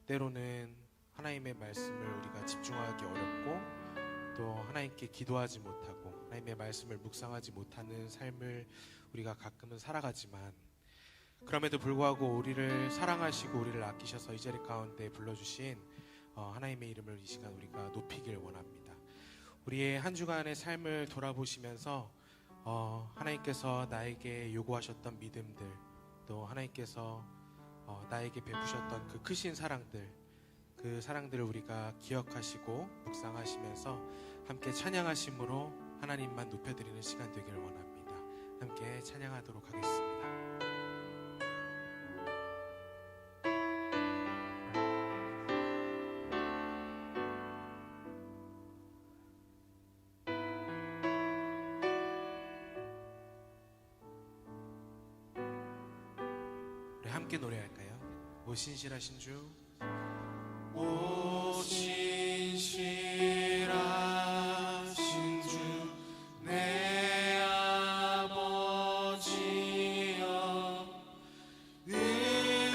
때로는 하나님의 말씀을 우리가 집중하기 어렵고 또 하나님께 기도하지 못하고 하나님의 말씀을 묵상하지 못하는 삶을 우리가 가끔은 살아가지만, 그럼에도 불구하고 우리를 사랑하시고 우리를 아끼셔서 이 자리 가운데 불러주신 하나님의 이름을 이 시간 우리가 높이길 원합니다. 우리의 한 주간의 삶을 돌아보시면서 하나님께서 나에게 요구하셨던 믿음들, 또 하나님께서 나에게 베푸셨던 그 크신 사랑들, 그 사랑들을 우리가 기억하시고 묵상하시면서 함께 찬양하심으로 하나님만 높여드리는 시간 되길 원합니다. 함께 찬양하도록 하겠습니다. 우리 함께 노래할까요? 오 신실하신 주, 오 신실하신 주 내 아버지여, 늘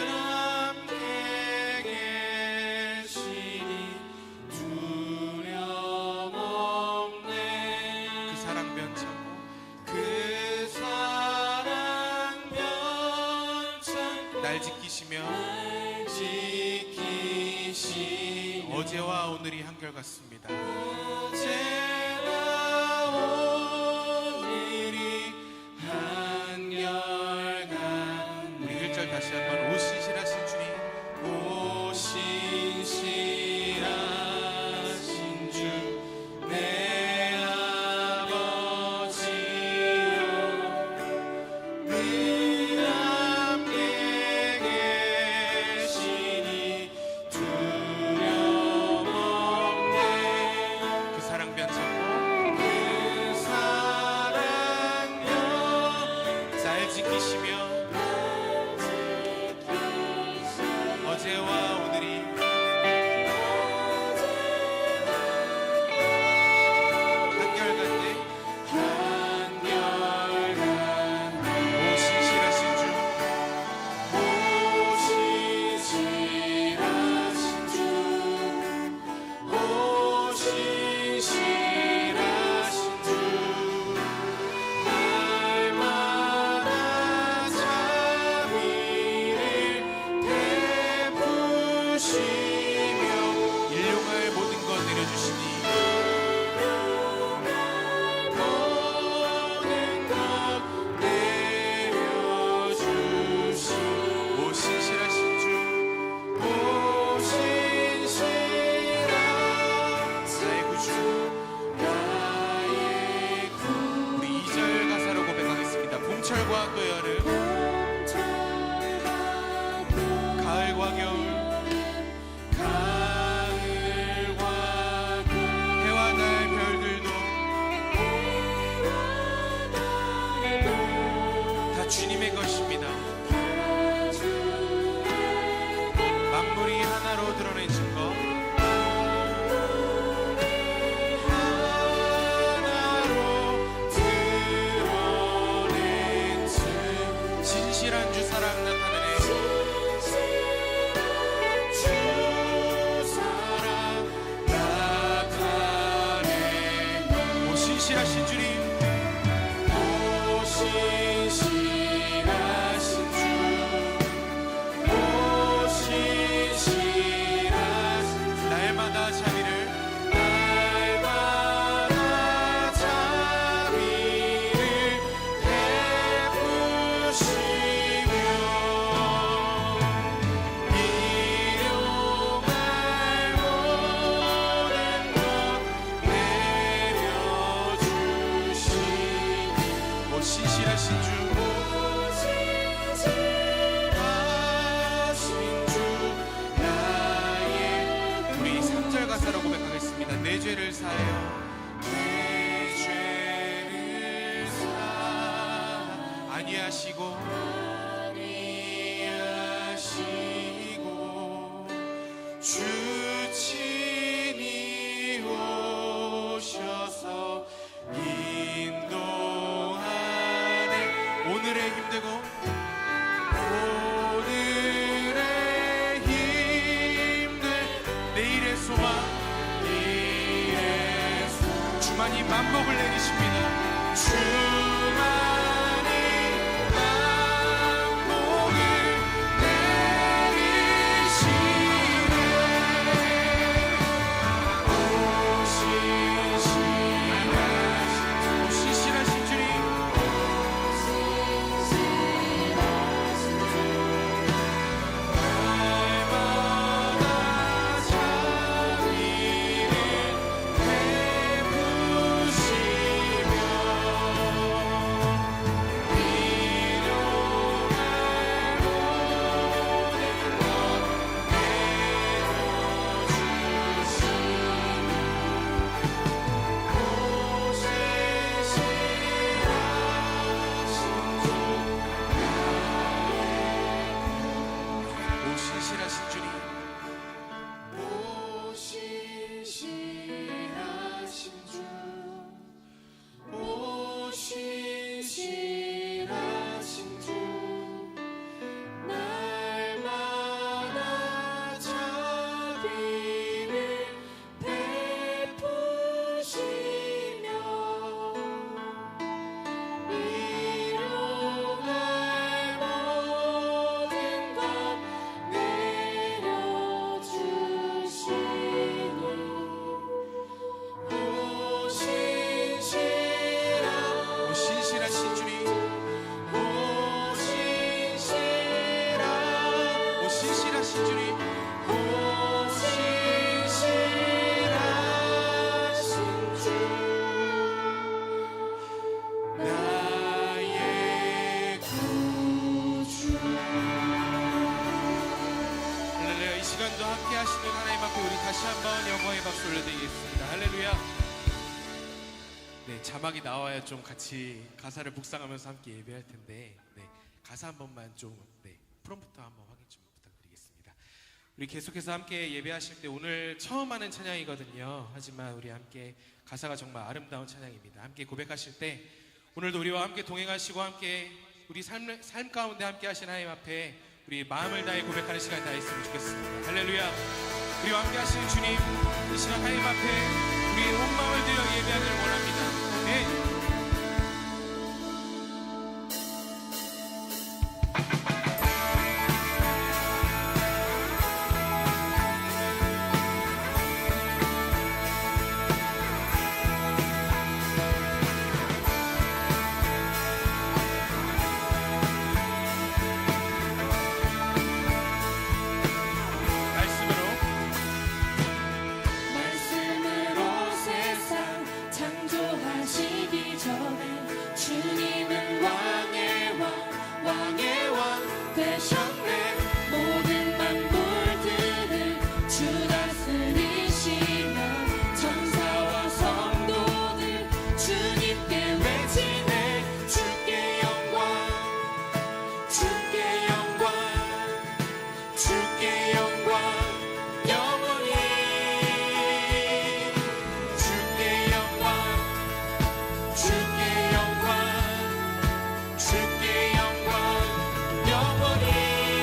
함께 계시니 두려움 없네. 그 사랑 변창고, 그 사랑 변창고 날 지키시며 어제와 오늘이 한결같습니다. 어제와 오늘이 한결같네. 우리 1절 다시 한번. 오 신실하신 주님, 오 신실하신 주 내 아버지여, 늘 함께 계시니 두려움 없네. 그 사랑 변창고, 그 사랑여 날 지키시며 어제와 오늘이 한결같네. 한결같네. 오 신실하신 주, 오 신실하신 주, 오 신실하신 주, 날마다 자비를 베푸시며 일용할 모든 것 내려주시니 오 신실하신 주, 오 신실한 나의 구주, 나의 구. 우리 2절 가사로 고백하겠습니다. 봄철과 또 여름, 가을과 겨울, 가을과 해와 달 별들도 다 주님의 것입니다. 만물이 하나로 드러낸 증거, 하나로 드러낸 증. 진실한 주 사랑 나타내네. 주 사랑 나타내. 오 신실하신 주님, 오 신실하신 주, 오 신실하신 주, 날마다 자비를 베푸시며 만복을 내리십니다. 주만이 만복을 내리시네. 오시시라신 주님, 함께 하시는 하나님 앞에 우리 다시 한번 영광의 박수 올려드리겠습니다. 할렐루야. 네, 자막이 나와야 좀 같이 가사를 묵상하면서 함께 예배할 텐데, 네, 가사 한 번만 좀, 프롬프터 한번 확인 좀 부탁드리겠습니다. 우리 계속해서 함께 예배하실 때 오늘 처음 하는 찬양이거든요. 하지만 우리 함께 가사가 정말 아름다운 찬양입니다. 함께 고백하실 때 오늘도 우리와 함께 동행하시고 함께 우리 삶 가운데 함께 하신 하나님 앞에 우리 마음을 다해 고백하는 시간이 다 있으면 좋겠습니다. 할렐루야. 우리와 함께 하시는 주님, 이 시간 하나님 앞에 우리의 온 마음을 들여 예배하기를 원합니다. 아멘. 주께 영광 영원히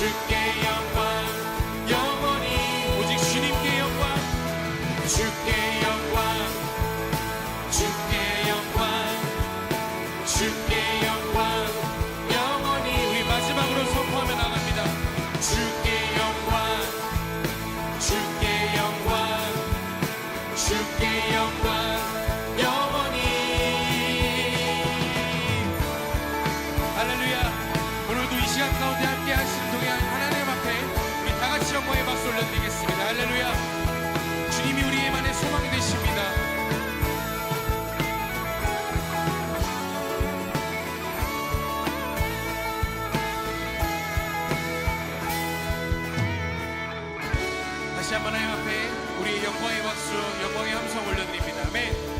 주께 영광 영원히 오직 주님께 영광 주께 영광 주께 영광 주께 영광 영원히 우리 마지막으로 선포하며 나갑니다. 주께 영광 주께 영광 주께 영광 영원히 할렐루야. 오늘도 이 시간 가운데 함께 하신 동안 하나님 앞에 우리 다 같이 영광의 박수 올려드리겠습니다. 할렐루야. 주님이 우리의만의 소망이 되십니다. 다시 한번 하나님 앞에 우리의 영광의 박수, 영광의 함성 올려드립니다. 아멘.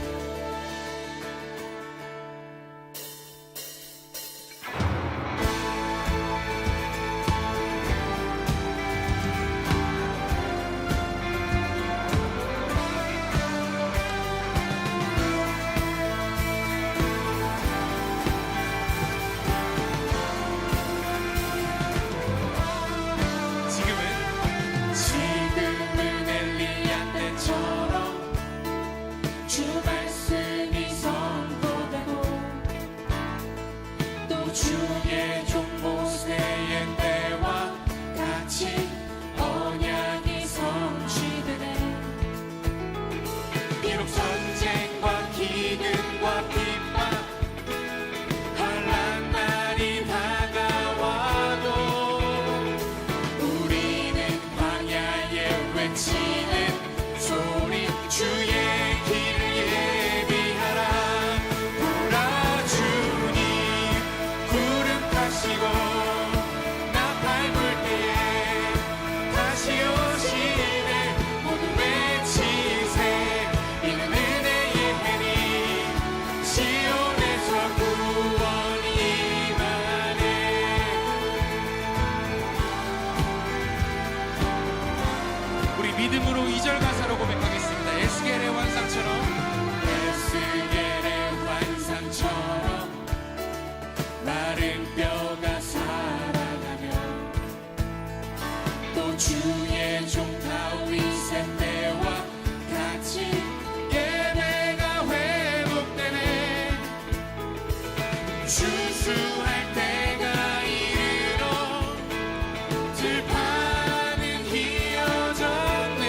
지금은 엘리야 때처럼 주 말씀이 선포되고 또 주의 종 모세의 때와 같이 언약이 성취되네. 비록 전쟁과 기근과 핍박 환난 날이 다가와도 우리는 광야에 외치는 소리 주의 길을 예비하라. 보라 주님 구름 타시고 나 밟을 때에 다시 오시네. 모두 외치세 이는 은혜의 해니 시온에서 구원이 임하네. 우리 믿음으로 2절 가사로 고백하겠습니다. 에스겔의 환상처럼 에스겔의 환상처럼 마른 뼈가 살아나며 또 주의 종 다윗의 때와 같이 예배가 회복되네. 주수할 때가 이르러 들판은 휘어졌네.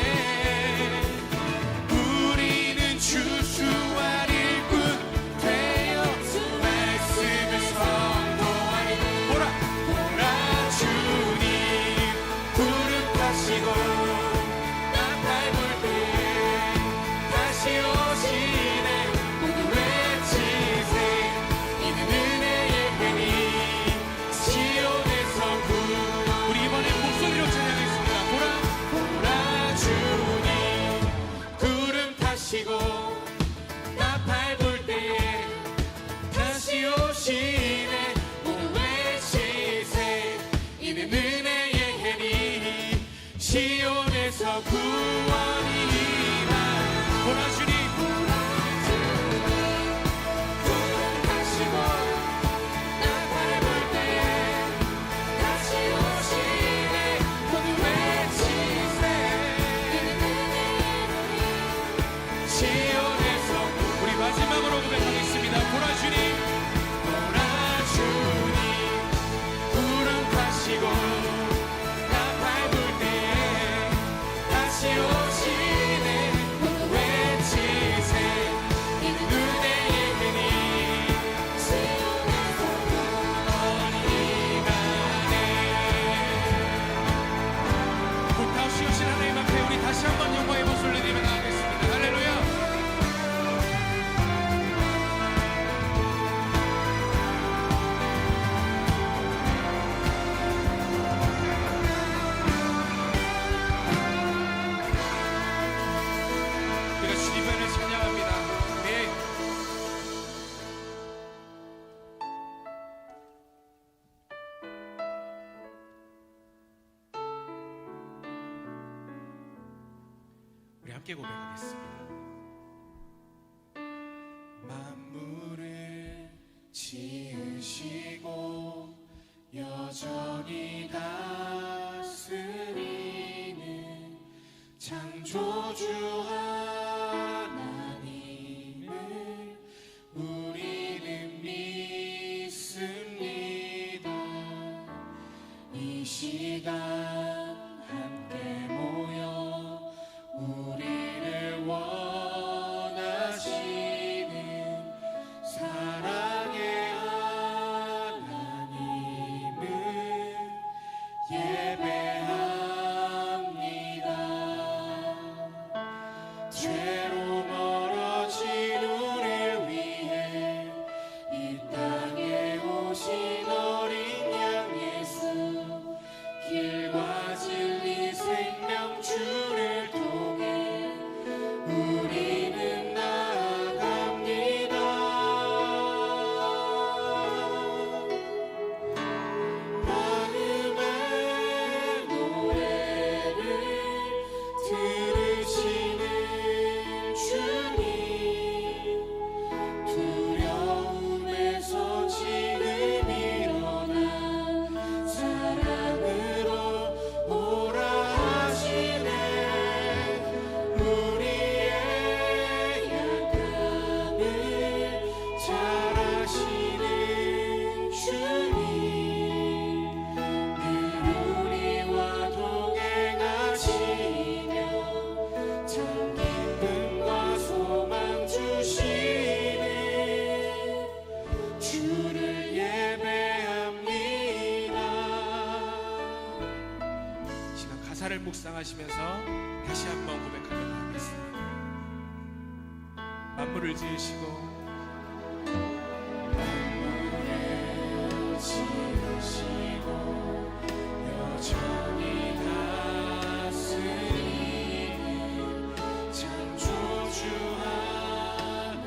우리는 주수할 일꾼 되어 말씀을 선포하니. 보라 보라 주님 구름 타시고 나 밟을 때에 다시 오시네. 모두 외치세 이는 은혜의 해니 시온에서 우리 이번에 목소리로 찬양하겠습니다. 보라 보라 주님 구름 타시고 나 밟을 때에 다시 오시네. 모두 외치세 이는 은혜의 해니 시온에서 구원이 임하. 보라 주님 구름 타시고 나 밟을 때에 다시 오시네. 모두 외치세 이는 은혜의 해니 시온에서. 우리 마지막으로 고백하겠습니다. 보라 주님 보라 주님 구름 타시고 나 밟을 때에 다시 오시네. 모두 외치세 이는 은혜의 해니 시온에서 구원이 임하네. 곧 다시 오신 하나님 앞에 우리 다시 한번 영광의 박수 올려드리며 나가겠습니다. 할렐루야. 우리가 주님을 찬양합니다. 네. 우리 함께 고백하겠습니다. 만물을 지으시고 여전히 다 창조주 하나님을 우리는 믿습니다. 이 시간 함께 모여 우리를 원하시는 사랑의 하나님을 예배합니다. 죄로 멀어진 우리를 위해 이 땅에 오신 어린 양 예수, 길과 진리 생명 주를 통해 우리는 나아갑니다. 마음의 노래를 들으시는 주님, 두려움에서 지금 일어나 사랑으로 오라 하시네. 우리의 약함을 잘 아시는 주님, 늘 우리와 동행하시며 참 기쁨과 소망 주시는 주를 예배합니다. 이 시간 가사를 묵상하시면서 다시 한번 고백하며 나가겠습니다. 만물을 지으시고 만물을 지으시고 여전히 다스리는 창조주 하나님을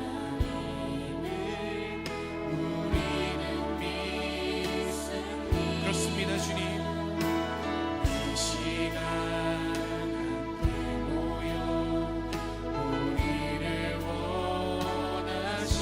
우리는 믿습니다. 그렇습니다, 주님. 이 시간 함께 모여 우리를 원하시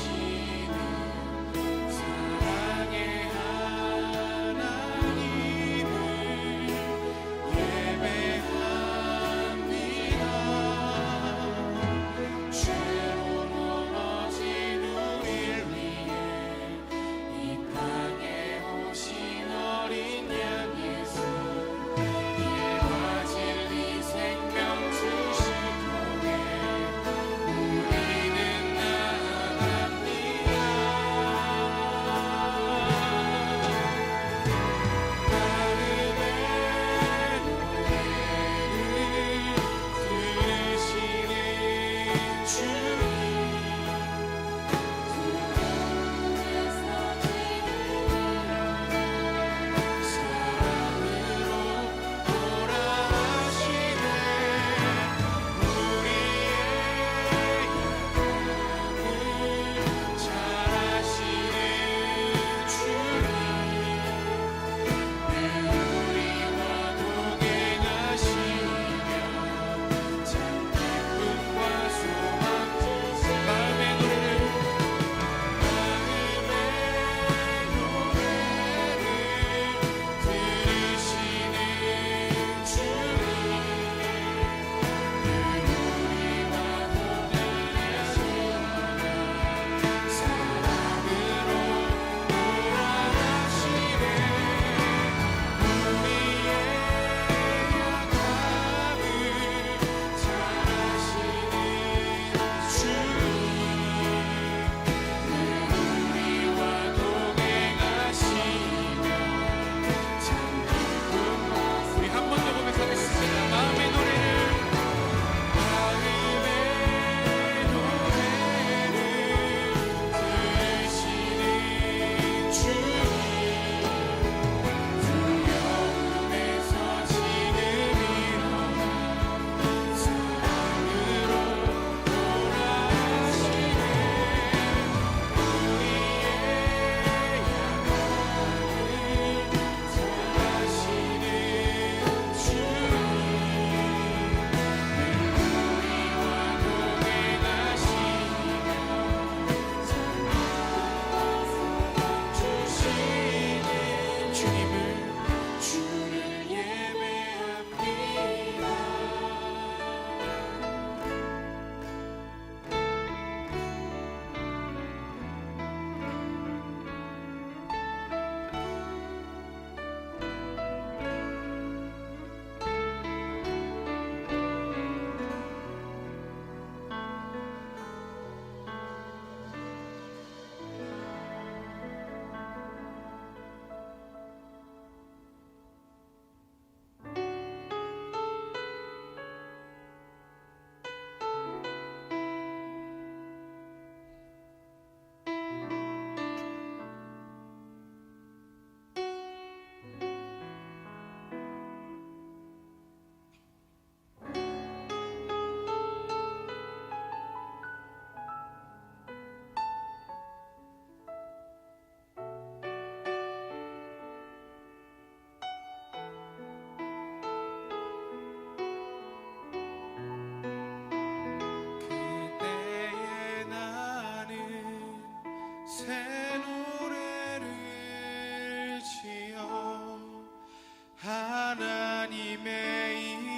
하나님의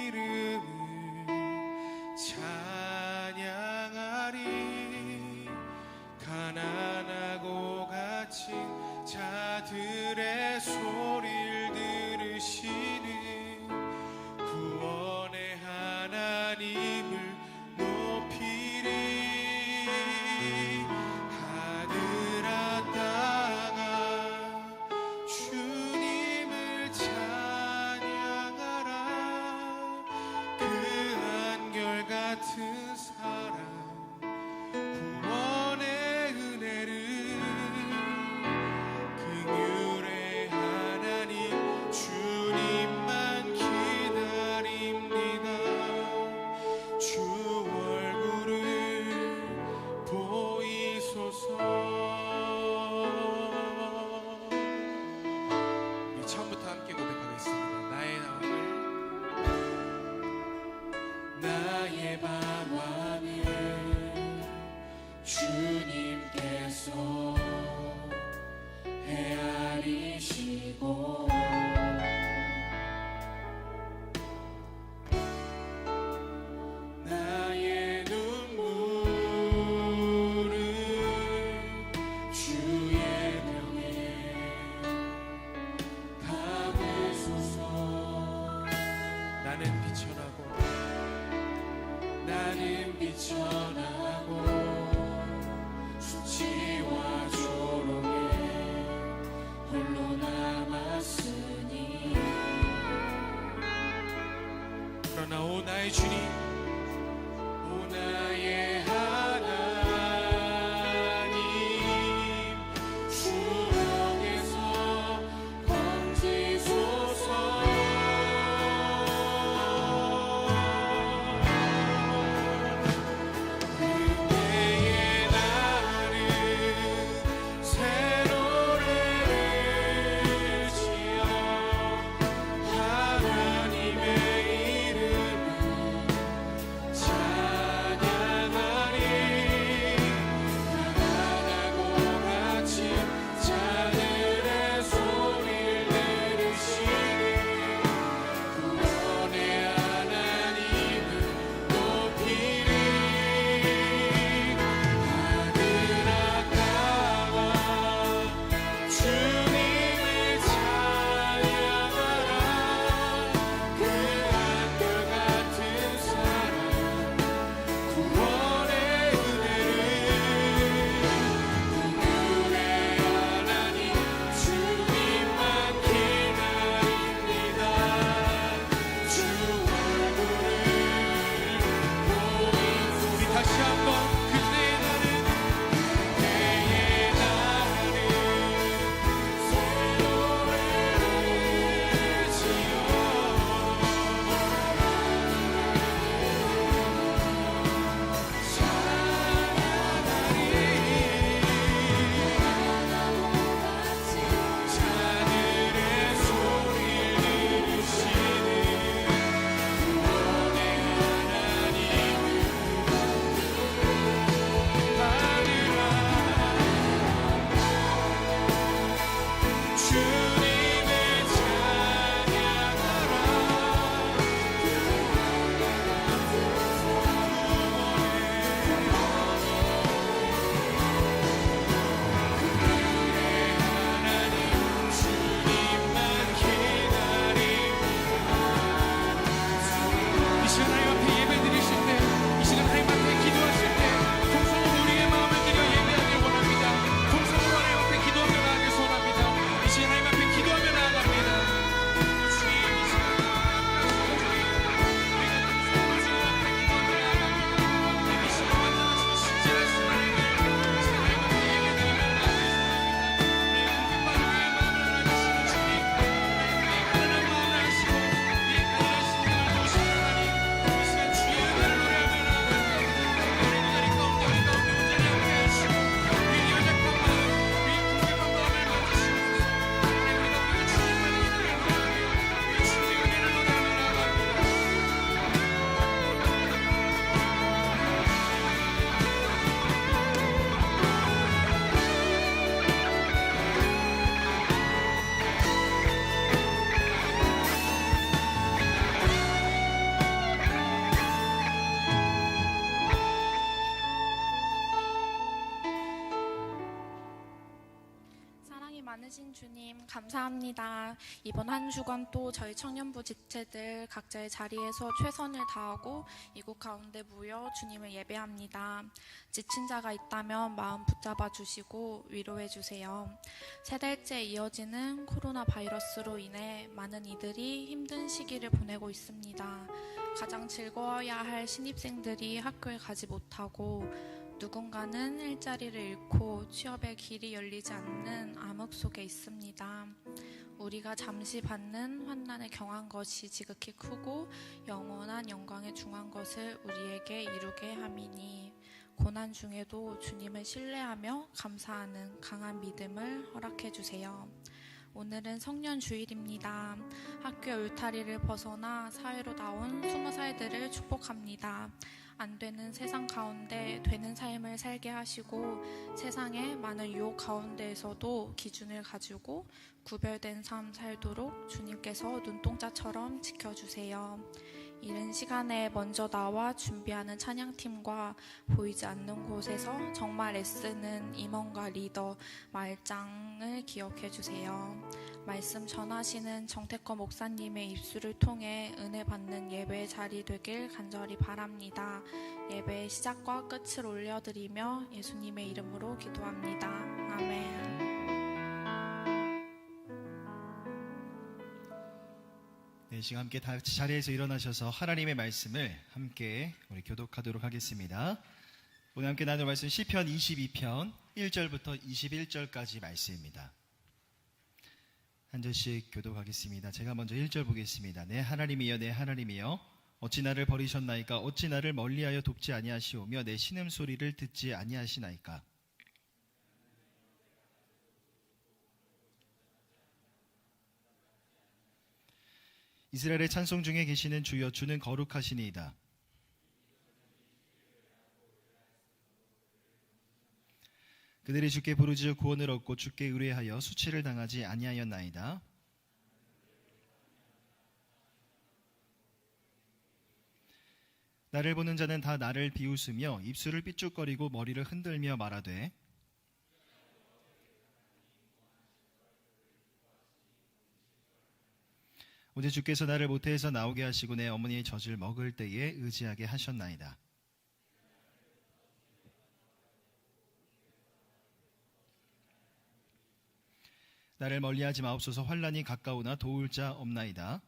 이름을 찬양하리. 가난하고 갇힌 자들의 소리를 들으시는 구원의 하나님을 높이리. 하늘아 땅아 주님을 찬양하라. 그 한결같은 사랑 구원의 은혜를 긍휼의 하나님 주님만 기다립니다. 주 얼굴을 보이소서. 우리 처음부터 함께 고백하겠습니다. 나의 방황을 주님께서 헤아리시고 나의 눈물을 주의 명에 담으소서. 나는 비천하고 수치와 조롱에 홀로 남았으니 그러나 오 나의 주님, 오 나의 하나님 주령에서 건지소서. 그때의 나를 새 노래를 지어 하나님의 이름을 많으신 주님 감사합니다. 이번 한 주간 또 저희 청년부 지체들 각자의 자리에서 최선을 다하고 이곳 가운데 모여 주님을 예배합니다. 지친 자가 있다면 마음 붙잡아 주시고 위로해 주세요. 세 달째 이어지는 코로나 바이러스로 인해 많은 이들이 힘든 시기를 보내고 있습니다. 가장 즐거워야 할 신입생들이 학교에 가지 못하고 누군가는 일자리를 잃고 취업의 길이 열리지 않는 암흑 속에 있습니다. 우리가 잠시 받는 환난을 경한 것이 지극히 크고 영원한 영광에 중한 것을 우리에게 이루게 함이니 고난 중에도 주님을 신뢰하며 감사하는 강한 믿음을 허락해 주세요. 오늘은 성년 주일입니다. 학교 울타리를 벗어나 사회로 나온 20살들을 축복합니다. 안 되는 세상 가운데 되는 삶을 살게 하시고 세상의 많은 유혹 가운데에서도 기준을 가지고 구별된 삶 살도록 주님께서 눈동자처럼 지켜주세요. 이른 시간에 먼저 나와 준비하는 찬양팀과 보이지 않는 곳에서 정말 애쓰는 임원과 리더, 말장을 기억해 주세요. 말씀 전하시는 정태권 목사님의 입술을 통해 은혜 받는 예배의 자리 되길 간절히 바랍니다. 예배의 시작과 끝을 올려드리며 예수님의 이름으로 기도합니다. 아멘. 네, 지금 함께 다 같이 자리에서 일어나셔서 하나님의 말씀을 함께 우리 교독하도록 하겠습니다. 오늘 함께 나눌 말씀 시편 22편 1절부터 21절까지 말씀입니다. 한 절씩 교독하겠습니다. 제가 먼저 1절 보겠습니다. 내 하나님이여 내 하나님이여 어찌 나를 버리셨나이까 어찌 나를 멀리하여 돕지 아니하시오며 내 신음소리를 듣지 아니하시나이까. 이스라엘의 찬송 중에 계시는 주여 주는 거룩하시니이다. 그들이 주께 부르짖어 구원을 얻고 주께 의뢰하여 수치를 당하지 아니하였나이다. 나를 보는 자는 다 나를 비웃으며 입술을 삐죽거리고 머리를 흔들며 말하되 오직 주께서 나를 모태에서 나오게 하시고 내 어머니의 젖을 먹을 때에 의지하게 하셨나이다. 나를 멀리하지 마옵소서. 환난이 가까우나 도울 자 없나이다.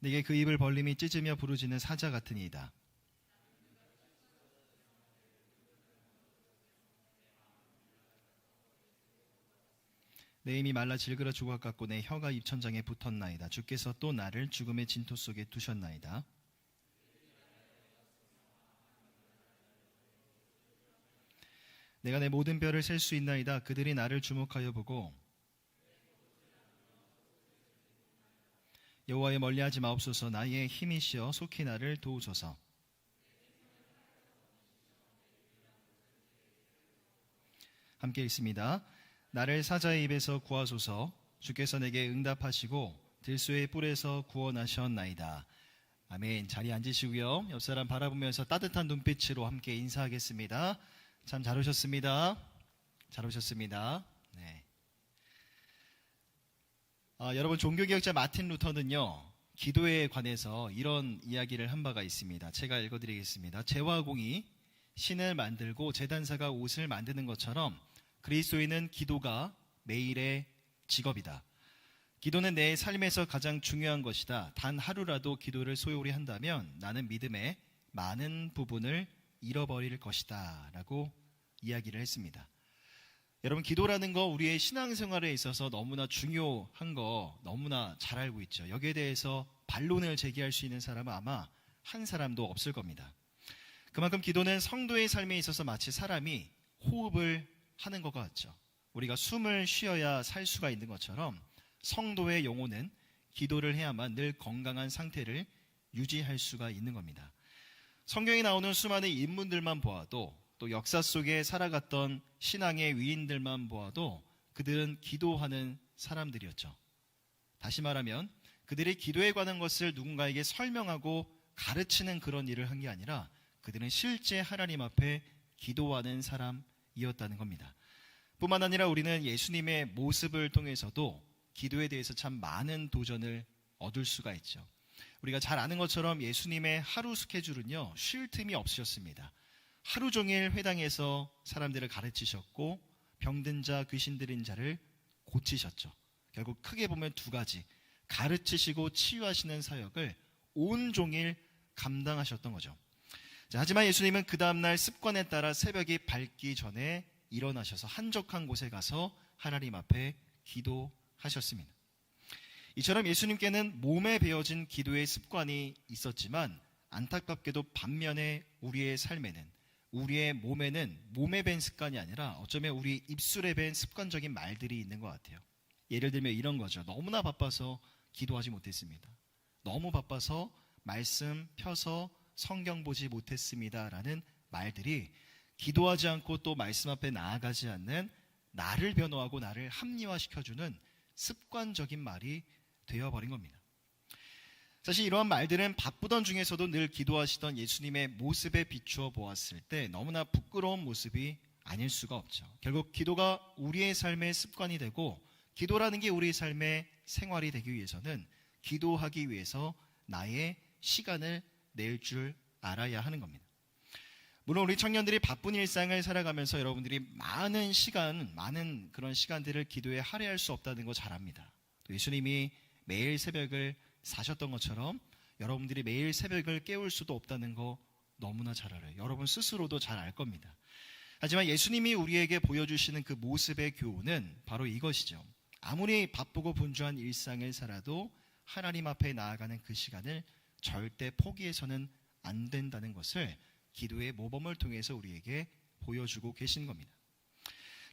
내게 그 입을 벌림이 찢으며 부르짖는 사자 같으니이다. 내 힘이 말라 질그러 죽어 같고 내 혀가 입천장에 붙었나이다. 주께서 또 나를 죽음의 진토 속에 두셨나이다. 내가 내 모든 뼈를 셀 수 있나이다. 그들이 나를 주목하여 보고 여호와여 멀리하지 마옵소서. 나의 힘이시여 속히 나를 도우소서. 함께 읽습니다. 나를 사자의 입에서 구하소서. 주께서 내게 응답하시고 들소의 뿔에서 구원하셨나이다. 아멘. 자리에 앉으시고요. 옆 사람 바라보면서 따뜻한 눈빛으로 함께 인사하겠습니다. 참 잘 오셨습니다. 잘 오셨습니다. 네. 여러분, 종교개혁자 마틴 루터는요, 기도에 관해서 이런 이야기를 한 바가 있습니다. 제가 읽어드리겠습니다. 제화공이 신을 만들고 제단사가 옷을 만드는 것처럼 그리스도인은 기도가 매일의 직업이다. 기도는 내 삶에서 가장 중요한 것이다. 단 하루라도 기도를 소홀히 한다면 나는 믿음의 많은 부분을 잃어버릴 것이다 라고 이야기를 했습니다. 여러분, 기도라는 거 우리의 신앙생활에 있어서 너무나 중요한 거 너무나 잘 알고 있죠. 여기에 대해서 반론을 제기할 수 있는 사람은 아마 한 사람도 없을 겁니다. 그만큼 기도는 성도의 삶에 있어서 마치 사람이 호흡을 하는 것 같죠. 우리가 숨을 쉬어야 살 수가 있는 것처럼 성도의 영혼은 기도를 해야만 늘 건강한 상태를 유지할 수가 있는 겁니다. 성경에 나오는 수많은 인물들만 보아도 또 역사 속에 살아갔던 신앙의 위인들만 보아도 그들은 기도하는 사람들이었죠. 다시 말하면 그들이 기도에 관한 것을 누군가에게 설명하고 가르치는 그런 일을 한 게 아니라 그들은 실제 하나님 앞에 기도하는 사람이었다는 겁니다. 뿐만 아니라 우리는 예수님의 모습을 통해서도 기도에 대해서 참 많은 도전을 얻을 수가 있죠. 우리가 잘 아는 것처럼 예수님의 하루 스케줄은요, 쉴 틈이 없으셨습니다. 하루 종일 회당에서 사람들을 가르치셨고 병든 자, 귀신 들린 자를 고치셨죠. 결국 크게 보면 두 가지, 가르치시고 치유하시는 사역을 온종일 감당하셨던 거죠. 자, 하지만 예수님은 그 다음날 습관에 따라 새벽이 밝기 전에 일어나셔서 한적한 곳에 가서 하나님 앞에 기도하셨습니다. 이처럼 예수님께는 몸에 배어진 기도의 습관이 있었지만 안타깝게도 반면에 우리의 삶에는, 우리의 몸에는 몸에 밴 습관이 아니라 어쩌면 우리 입술에 밴 습관적인 말들이 있는 것 같아요. 예를 들면 이런 거죠. 너무나 바빠서 기도하지 못했습니다. 너무 바빠서 말씀 펴서 성경 보지 못했습니다 라는 말들이 기도하지 않고 또 말씀 앞에 나아가지 않는 나를 변호하고 나를 합리화시켜주는 습관적인 말이 되어버린 겁니다. 사실 이러한 말들은 바쁘던 중에서도 늘 기도하시던 예수님의 모습에 비추어 보았을 때 너무나 부끄러운 모습이 아닐 수가 없죠. 결국 기도가 우리의 삶의 습관이 되고 기도라는 게 우리의 삶의 생활이 되기 위해서는 기도하기 위해서 나의 시간을 낼 줄 알아야 하는 겁니다. 물론 우리 청년들이 바쁜 일상을 살아가면서 여러분들이 많은 그런 시간들을 기도에 할애할 수 없다는 거 잘 압니다. 또 예수님이 매일 새벽을 사셨던 것처럼 여러분들이 매일 새벽을 깨울 수도 없다는 거 너무나 잘 알아요. 여러분 스스로도 잘 알 겁니다. 하지만 예수님이 우리에게 보여주시는 그 모습의 교훈은 바로 이것이죠. 아무리 바쁘고 분주한 일상을 살아도 하나님 앞에 나아가는 그 시간을 절대 포기해서는 안 된다는 것을 기도의 모범을 통해서 우리에게 보여주고 계신 겁니다.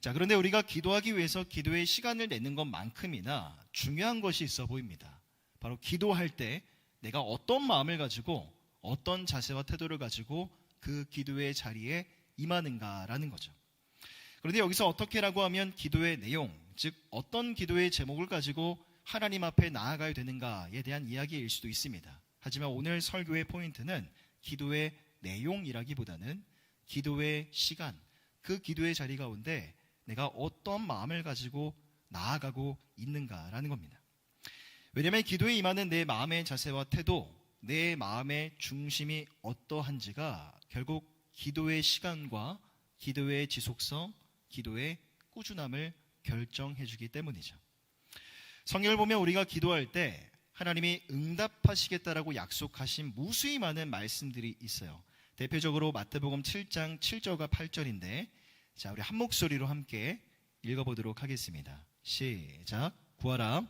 자, 그런데 우리가 기도하기 위해서 기도의 시간을 내는 것만큼이나 중요한 것이 있어 보입니다. 바로 기도할 때 내가 어떤 마음을 가지고 어떤 자세와 태도를 가지고 그 기도의 자리에 임하는가라는 거죠. 그런데 여기서 어떻게라고 하면 기도의 내용, 즉 어떤 기도의 제목을 가지고 하나님 앞에 나아가야 되는가에 대한 이야기일 수도 있습니다. 하지만 오늘 설교의 포인트는 기도의 내용이라기보다는 기도의 시간, 그 기도의 자리 가운데 내가 어떤 마음을 가지고 나아가고 있는가라는 겁니다. 왜냐하면 기도에 임하는 내 마음의 자세와 태도, 내 마음의 중심이 어떠한지가 결국 기도의 시간과 기도의 지속성, 기도의 꾸준함을 결정해 주기 때문이죠. 성경을 보면 우리가 기도할 때 하나님이 응답하시겠다라고 약속하신 무수히 많은 말씀들이 있어요. 대표적으로 마태복음 7장 7절과 8절인데, 자, 우리 한 목소리로 함께 읽어보도록 하겠습니다. 시작. 구하라.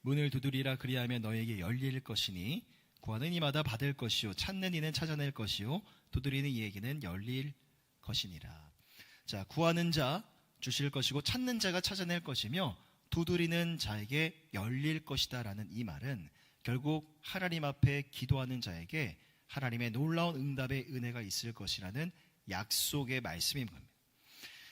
문을 두드리라. 그리하면 너에게 열릴 것이니 구하는 이마다 받을 것이요 찾는 이는 찾아낼 것이요 두드리는 이에게는 열릴 것이니라. 자, 구하는 자 주실 것이고 찾는 자가 찾아낼 것이며 두드리는 자에게 열릴 것이다 라는 이 말은 결국 하나님 앞에 기도하는 자에게 하나님의 놀라운 응답의 은혜가 있을 것이라는 약속의 말씀인 겁니다.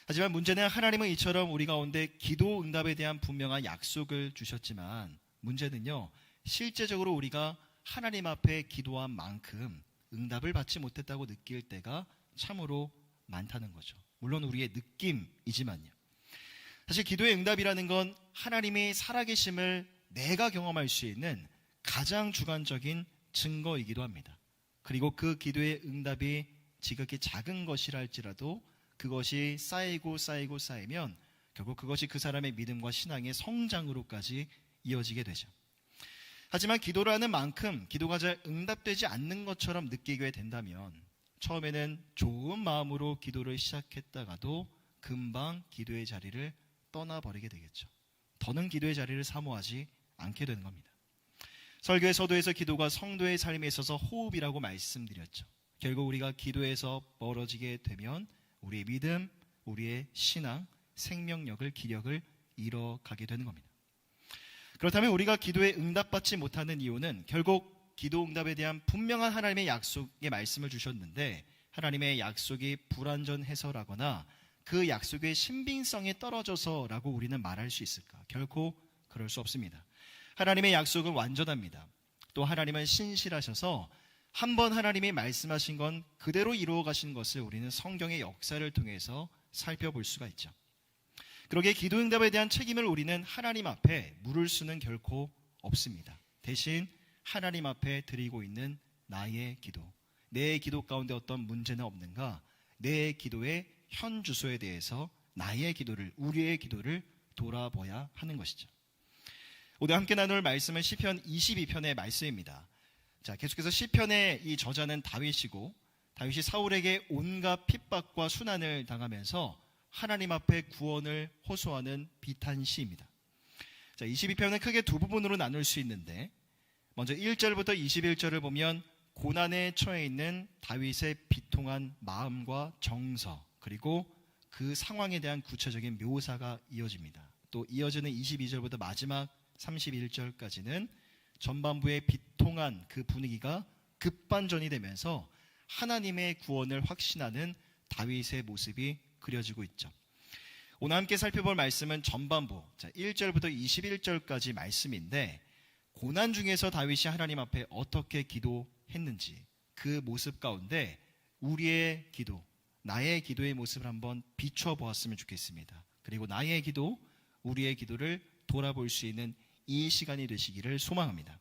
하지만 문제는 하나님은 이처럼 우리 가운데 기도 응답에 대한 분명한 약속을 주셨지만 문제는요, 실제적으로 우리가 하나님 앞에 기도한 만큼 응답을 받지 못했다고 느낄 때가 참으로 많다는 거죠. 물론 우리의 느낌이지만요. 사실 기도의 응답이라는 건 하나님이 살아계심을 내가 경험할 수 있는 가장 주관적인 증거이기도 합니다. 그리고 그 기도의 응답이 지극히 작은 것이라 할지라도 그것이 쌓이면 결국 그것이 그 사람의 믿음과 신앙의 성장으로까지 이어지게 되죠. 하지만 기도를 하는 만큼 기도가 잘 응답되지 않는 것처럼 느끼게 된다면 처음에는 좋은 마음으로 기도를 시작했다가도 금방 기도의 자리를 떠나버리게 되겠죠. 더는 기도의 자리를 사모하지 않게 되는 겁니다. 설교의 서두에서 기도가 성도의 삶에 있어서 호흡이라고 말씀드렸죠. 결국 우리가 기도에서 멀어지게 되면 우리의 믿음, 우리의 신앙, 생명력을, 기력을 잃어가게 되는 겁니다. 그렇다면 우리가 기도에 응답받지 못하는 이유는 결국 기도 응답에 대한 분명한 하나님의 약속의 말씀을 주셨는데 하나님의 약속이 불완전해서라거나 그 약속의 신빙성이 떨어져서라고 우리는 말할 수 있을까? 결코 그럴 수 없습니다. 하나님의 약속은 완전합니다. 또 하나님은 신실하셔서 한번 하나님이 말씀하신 건 그대로 이루어 가신 것을 우리는 성경의 역사를 통해서 살펴볼 수가 있죠. 그러기에 기도응답에 대한 책임을 우리는 하나님 앞에 물을 수는 결코 없습니다. 대신 하나님 앞에 드리고 있는 나의 기도, 내 기도 가운데 어떤 문제는 없는가, 내 기도의 현 주소에 대해서 나의 기도를, 우리의 기도를 돌아봐야 하는 것이죠. 오늘 함께 나눌 말씀은 시편 22편의 말씀입니다. 자, 계속해서 시편의 이 저자는 다윗이고, 다윗이 사울에게 온갖 핍박과 순환을 당하면서 하나님 앞에 구원을 호소하는 비탄시입니다. 자, 22편은 크게 두 부분으로 나눌 수 있는데, 먼저 1절부터 21절을 보면 고난에 처해 있는 다윗의 비통한 마음과 정서, 그리고 그 상황에 대한 구체적인 묘사가 이어집니다. 또 이어지는 22절부터 마지막 31절까지는 전반부의 비통한 그 분위기가 급반전이 되면서 하나님의 구원을 확신하는 다윗의 모습이 그려지고 있죠. 오늘 함께 살펴볼 말씀은 전반부 1절부터 21절까지 말씀인데, 고난 중에서 다윗이 하나님 앞에 어떻게 기도했는지 그 모습 가운데 우리의 기도, 나의 기도의 모습을 한번 비추어 보았으면 좋겠습니다. 그리고 나의 기도, 우리의 기도를 돌아볼 수 있는 이 시간이 되시기를 소망합니다.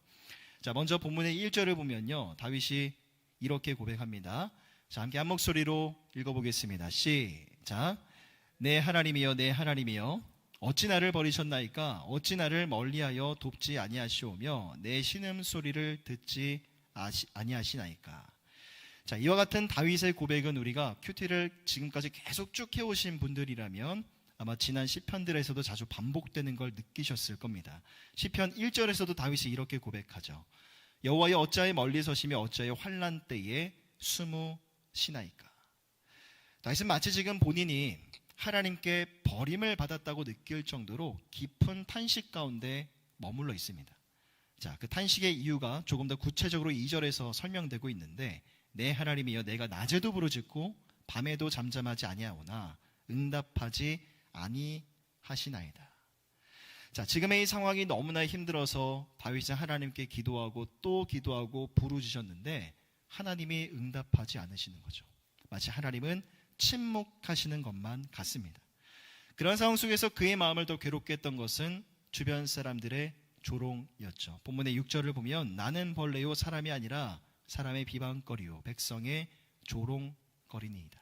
자, 먼저 본문의 1절을 보면요, 다윗이 이렇게 고백합니다. 자, 함께 한 목소리로 읽어보겠습니다. 시작. 내 하나님이여, 내 하나님이여, 어찌 나를 버리셨나이까? 어찌 나를 멀리하여 돕지 아니하시오며 내 신음소리를 듣지 아니하시나이까? 자, 이와 같은 다윗의 고백은 우리가 큐티를 지금까지 계속 쭉 해오신 분들이라면 아마 지난 시편들에서도 자주 반복되는 걸 느끼셨을 겁니다. 시편 1절에서도 다윗이 이렇게 고백하죠. 여호와여, 어찌하여 멀리 서시며 어찌하여 환난 때에 숨으시나이까? 다윗은 마치 지금 본인이 하나님께 버림을 받았다고 느낄 정도로 깊은 탄식 가운데 머물러 있습니다. 자, 그 탄식의 이유가 조금 더 구체적으로 2절에서 설명되고 있는데, 내 하나님이여, 내가 낮에도 부르짖고 밤에도 잠잠하지 아니하오나 응답하지 아니하시나이다. 자, 지금의 이 상황이 너무나 힘들어서 다윗은 하나님께 기도하고 또 기도하고 부르짖었는데 하나님이 응답하지 않으시는 거죠. 마치 하나님은 침묵하시는 것만 같습니다. 그런 상황 속에서 그의 마음을 더 괴롭게 했던 것은 주변 사람들의 조롱이었죠. 본문의 6절을 보면 나는 벌레요 사람이 아니라 사람의 비방거리요 백성의 조롱거리니이다.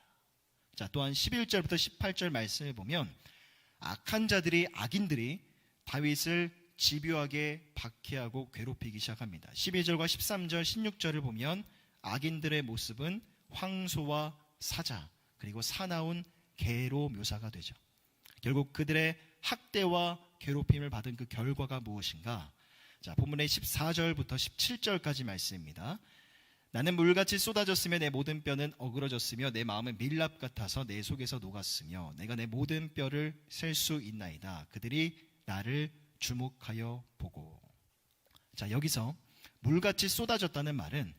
자, 또한 11절부터 18절 말씀을 보면 악한 자들이, 악인들이 다윗을 집요하게 박해하고 괴롭히기 시작합니다. 12절과 13절, 16절을 보면 악인들의 모습은 황소와 사자, 그리고 사나운 개로 묘사가 되죠. 결국 그들의 학대와 괴롭힘을 받은 그 결과가 무엇인가? 자, 본문의 14절부터 17절까지 말씀입니다. 나는 물같이 쏟아졌으며 내 모든 뼈는 어그러졌으며 내 마음은 밀랍 같아서 내 속에서 녹았으며 내가 내 모든 뼈를 셀 수 있나이다. 그들이 나를 주목하여 보고. 자, 여기서 물같이 쏟아졌다는 말은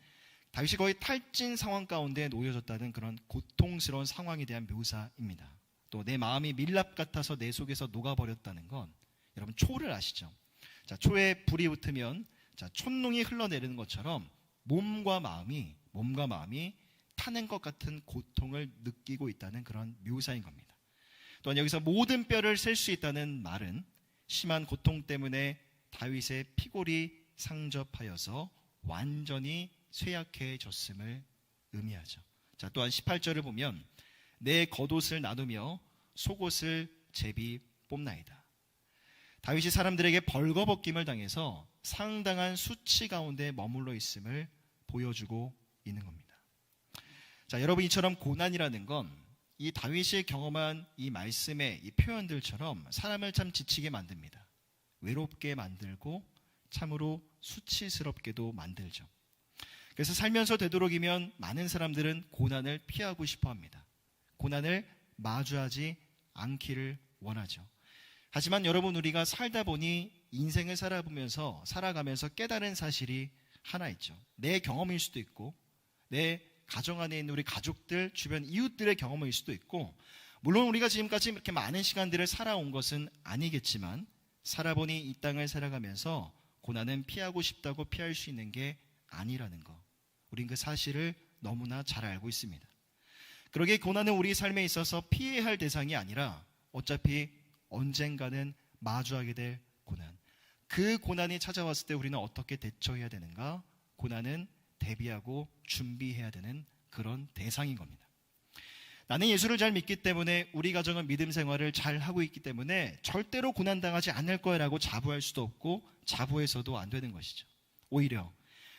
다윗이 거의 탈진 상황 가운데 놓여졌다는 그런 고통스러운 상황에 대한 묘사입니다. 또 내 마음이 밀랍 같아서 내 속에서 녹아버렸다는 건 여러분 초를 아시죠? 자, 초에 불이 붙으면 자, 촛농이 흘러내리는 것처럼 몸과 마음이 타는 것 같은 고통을 느끼고 있다는 그런 묘사인 겁니다. 또한 여기서 모든 뼈를 셀 수 있다는 말은 심한 고통 때문에 다윗의 피골이 상접하여서 완전히 쇠약해졌음을 의미하죠. 자, 또한 18절을 보면 내 겉옷을 나누며 속옷을 제비 뽑나이다. 다윗이 사람들에게 벌거벗김을 당해서 상당한 수치 가운데 머물러 있음을 보여주고 있는 겁니다. 자, 여러분, 이처럼 고난이라는 건 이 다윗이 경험한 이 말씀의 이 표현들처럼 사람을 참 지치게 만듭니다. 외롭게 만들고 참으로 수치스럽게도 만들죠. 그래서 살면서 되도록이면 많은 사람들은 고난을 피하고 싶어 합니다. 고난을 마주하지 않기를 원하죠. 하지만 여러분, 우리가 살다 보니 인생을 살아가면서 깨달은 사실이 하나 있죠. 내 경험일 수도 있고 내 가정 안에 있는 우리 가족들, 주변 이웃들의 경험일 수도 있고, 물론 우리가 지금까지 이렇게 많은 시간들을 살아온 것은 아니겠지만 살아보니 이 땅을 살아가면서 고난은 피하고 싶다고 피할 수 있는 게 아니라는 거. 우린 그 사실을 너무나 잘 알고 있습니다. 그러기에 고난은 우리 삶에 있어서 피해야 할 대상이 아니라 어차피 언젠가는 마주하게 될 고난. 그 고난이 찾아왔을 때 우리는 어떻게 대처해야 되는가? 고난은 대비하고 준비해야 되는 그런 대상인 겁니다. 나는 예수를 잘 믿기 때문에 우리 가정은 믿음 생활을 잘 하고 있기 때문에 절대로 고난당하지 않을 거라고 자부할 수도 없고 자부해서도 안 되는 것이죠. 오히려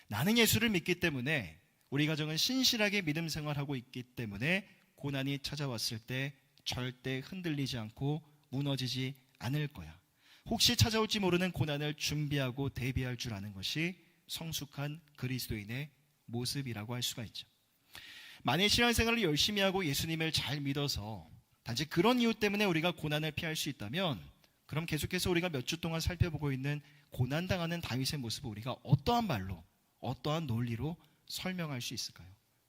나는 예수를 믿기 때문에 우리 가정은 신실하게 믿음 생활하고 있기 때문에 고난이 찾아왔을 때 절대 흔들리지 않고 무너지지 않을 거야. 혹시 찾아올지 모르는 고난을 준비하고 대비할 줄 아는 것이 성숙한 그리스도인의 모습이라고 할 수가 있죠. 만일 신앙생활을 열심히 하고 예수님을 잘 믿어서 단지 그런 이유 때문에 우리가 고난을 피할 수 있다면 그럼 계속해서 우리가 몇 주 동안 살펴보고 있는 고난당하는 다윗의 모습을 우리가 어떠한 말로 어떠한 논리로 설명할 수 있을까요?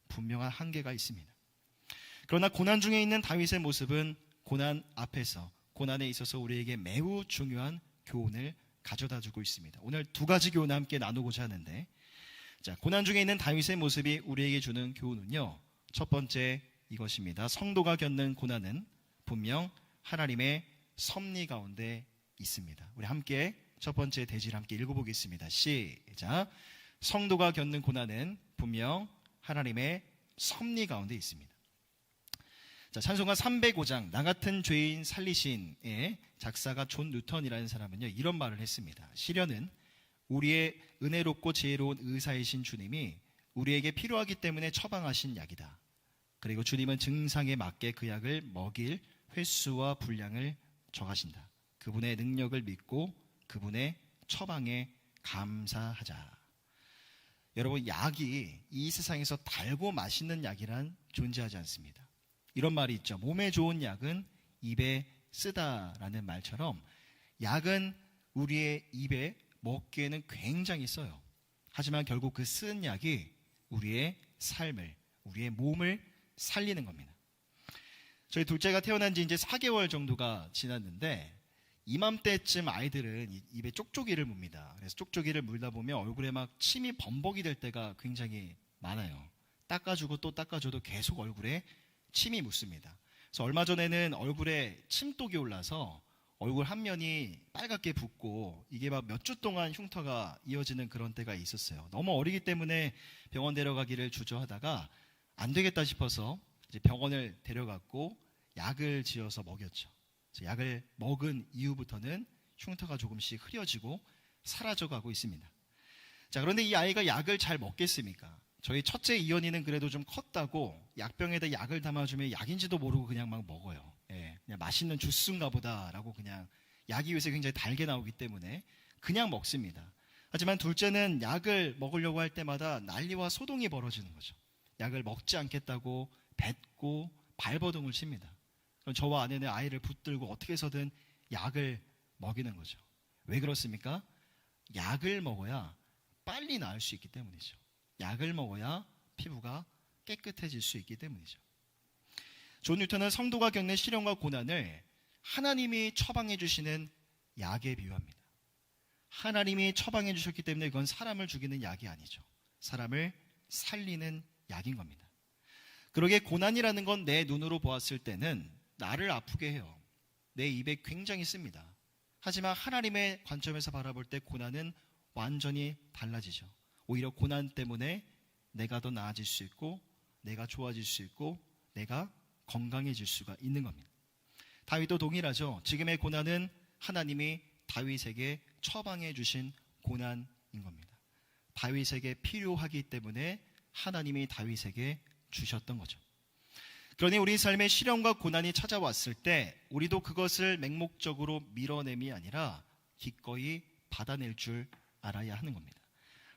분명한 한계가 있습니다. 그러나 고난 중에 있는 다윗의 모습은 고난 앞에서 고난에 있어서 우리에게 매우 중요한 교훈을 가져다 주고 있습니다. 오늘 두 가지 교훈을 함께 나누고자 하는데, 자, 고난 중에 있는 다윗의 모습이 우리에게 주는 교훈은요, 첫 번째 이것입니다. 성도가 겪는 고난은 분명 하나님의 섭리 가운데 있습니다. 우리 함께 첫 번째 대지를 함께 읽어보겠습니다. 시작. 성도가 겪는 고난은 분명 하나님의 섭리 가운데 있습니다. 자, 찬송가 305장 나 같은 죄인 살리신의 작사가 존 뉴턴이라는 사람은요, 이런 말을 했습니다. 시련은 우리의 은혜롭고 지혜로운 의사이신 주님이 우리에게 필요하기 때문에 처방하신 약이다. 그리고 주님은 증상에 맞게 그 약을 먹일 횟수와 분량을 정하신다. 그분의 능력을 믿고 그분의 처방에 감사하자. 여러분, 약이 이 세상에서 달고 맛있는 약이란 존재하지 않습니다. 이런 말이 있죠. 몸에 좋은 약은 입에 쓰다라는 말처럼 약은 우리의 입에 먹기에는 굉장히 써요. 하지만 결국 그 쓴 약이 우리의 삶을, 우리의 몸을 살리는 겁니다. 저희 둘째가 태어난 지 이제 4개월 정도가 지났는데 이맘때쯤 아이들은 입에 쪽쪽이를 뭅니다. 그래서 쪽쪽이를 물다 보면 얼굴에 막 침이 범벅이 될 때가 굉장히 많아요. 닦아주고 또 닦아줘도 계속 얼굴에 침이 묻습니다. 그래서 얼마 전에는 얼굴에 침독이 올라서 얼굴 한 면이 빨갛게 붓고 이게 막 몇 주 동안 흉터가 이어지는 그런 때가 있었어요. 너무 어리기 때문에 병원 데려가기를 주저하다가 안 되겠다 싶어서 이제 병원을 데려갔고 약을 지어서 먹였죠. 약을 먹은 이후부터는 흉터가 조금씩 흐려지고 사라져가고 있습니다. 자, 그런데 이 아이가 약을 잘 먹겠습니까? 저희 첫째 이현이는 그래도 좀 컸다고 약병에다 약을 담아주면 약인지도 모르고 그냥 막 먹어요. 예, 그냥 맛있는 주스인가 보다라고 그냥 약이 요새 굉장히 달게 나오기 때문에 그냥 먹습니다. 하지만 둘째는 약을 먹으려고 할 때마다 난리와 소동이 벌어지는 거죠. 약을 먹지 않겠다고 뱉고 발버둥을 칩니다. 그럼 저와 아내는 아이를 붙들고 어떻게 해서든 약을 먹이는 거죠. 왜 그렇습니까? 약을 먹어야 빨리 나을 수 있기 때문이죠. 약을 먹어야 피부가 깨끗해질 수 있기 때문이죠. 존 뉴턴은 성도가 겪는 시련과 고난을 하나님이 처방해 주시는 약에 비유합니다. 하나님이 처방해 주셨기 때문에 그건 사람을 죽이는 약이 아니죠. 사람을 살리는 약인 겁니다. 그러기에 고난이라는 건 내 눈으로 보았을 때는 나를 아프게 해요. 내 입에 굉장히 씁니다. 하지만 하나님의 관점에서 바라볼 때 고난은 완전히 달라지죠. 오히려 고난 때문에 내가 더 나아질 수 있고 내가 좋아질 수 있고 내가 건강해질 수가 있는 겁니다. 다윗도 동일하죠. 지금의 고난은 하나님이 다윗에게 처방해 주신 고난인 겁니다. 다윗에게 필요하기 때문에 하나님이 다윗에게 주셨던 거죠. 그러니 우리 삶의 시련과 고난이 찾아왔을 때 우리도 그것을 맹목적으로 밀어냄이 아니라 기꺼이 받아낼 줄 알아야 하는 겁니다.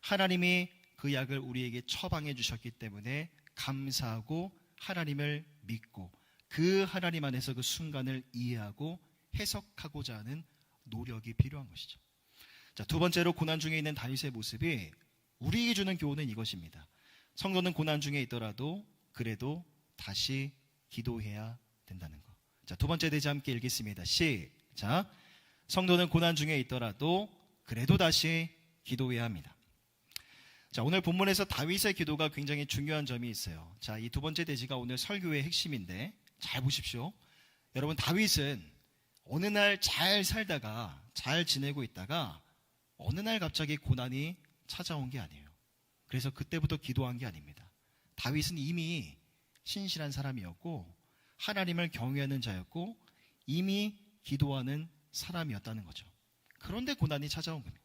하나님이 그 약을 우리에게 처방해 주셨기 때문에 감사하고 하나님을 믿고 그 하나님 안에서 그 순간을 이해하고 해석하고자 하는 노력이 필요한 것이죠. 자, 두 번째로 고난 중에 있는 다윗의 모습이 우리에게 주는 교훈은 이것입니다. 성도는 고난 중에 있더라도 그래도 다시 기도해야 된다는 것. 자, 두 번째 대지 함께 읽겠습니다. 시작. 성도는 고난 중에 있더라도 그래도 다시 기도해야 합니다. 자, 오늘 본문에서 다윗의 기도가 굉장히 중요한 점이 있어요. 자, 이 두 번째 대지가 오늘 설교의 핵심인데 잘 보십시오. 여러분, 다윗은 어느 날 잘 살다가 잘 지내고 있다가 어느 날 갑자기 고난이 찾아온 게 아니에요. 그래서 그때부터 기도한 게 아닙니다. 다윗은 이미 신실한 사람이었고 하나님을 경외하는 자였고 이미 기도하는 사람이었다는 거죠. 그런데 고난이 찾아온 겁니다.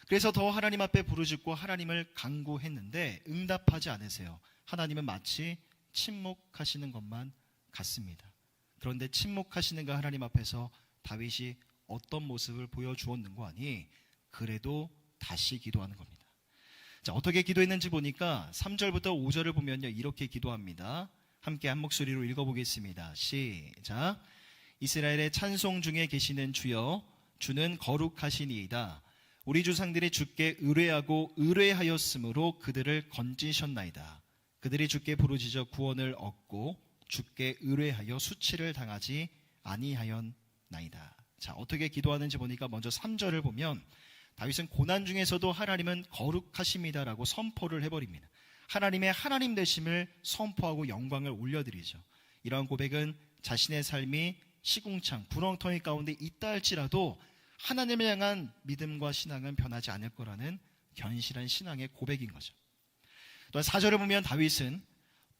그래서 더 하나님 앞에 부르짖고 하나님을 간구했는데 응답하지 않으세요. 하나님은 마치 침묵하시는 것만 같습니다. 그런데 침묵하시는가 하나님 앞에서 다윗이 어떤 모습을 보여주었는고 하니 그래도 다시 기도하는 겁니다. 자, 어떻게 기도했는지 보니까 3절부터 5절을 보면요, 이렇게 기도합니다. 함께 한 목소리로 읽어보겠습니다. 시작. 이스라엘의 찬송 중에 계시는 주여, 주는 거룩하시니이다. 우리 조상들이 주께 의뢰하고 의뢰하였으므로 그들을 건지셨나이다. 그들이 주께 부르짖어 구원을 얻고 주께 의뢰하여 수치를 당하지 아니하였나이다. 자, 어떻게 기도하는지 보니까 먼저 3절을 보면 다윗은 고난 중에서도 하나님은 거룩하십니다라고 선포를 해버립니다. 하나님의 하나님 되심을 선포하고 영광을 올려드리죠. 이러한 고백은 자신의 삶이 시궁창, 구렁텅이 가운데 있다 할지라도 하나님을 향한 믿음과 신앙은 변하지 않을 거라는 견실한 신앙의 고백인 거죠. 또한 4절을 보면 다윗은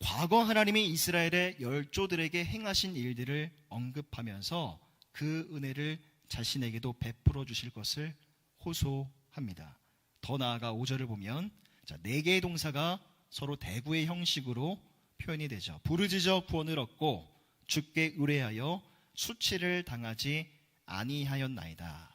과거 하나님이 이스라엘의 열조들에게 행하신 일들을 언급하면서 그 은혜를 자신에게도 베풀어 주실 것을 호소합니다. 더 나아가 5절을 보면 네 개의 동사가 서로 대구의 형식으로 표현이 되죠. 부르짖어 구원을 얻고 주께 의뢰하여 수치를 당하지 아니하였나이다.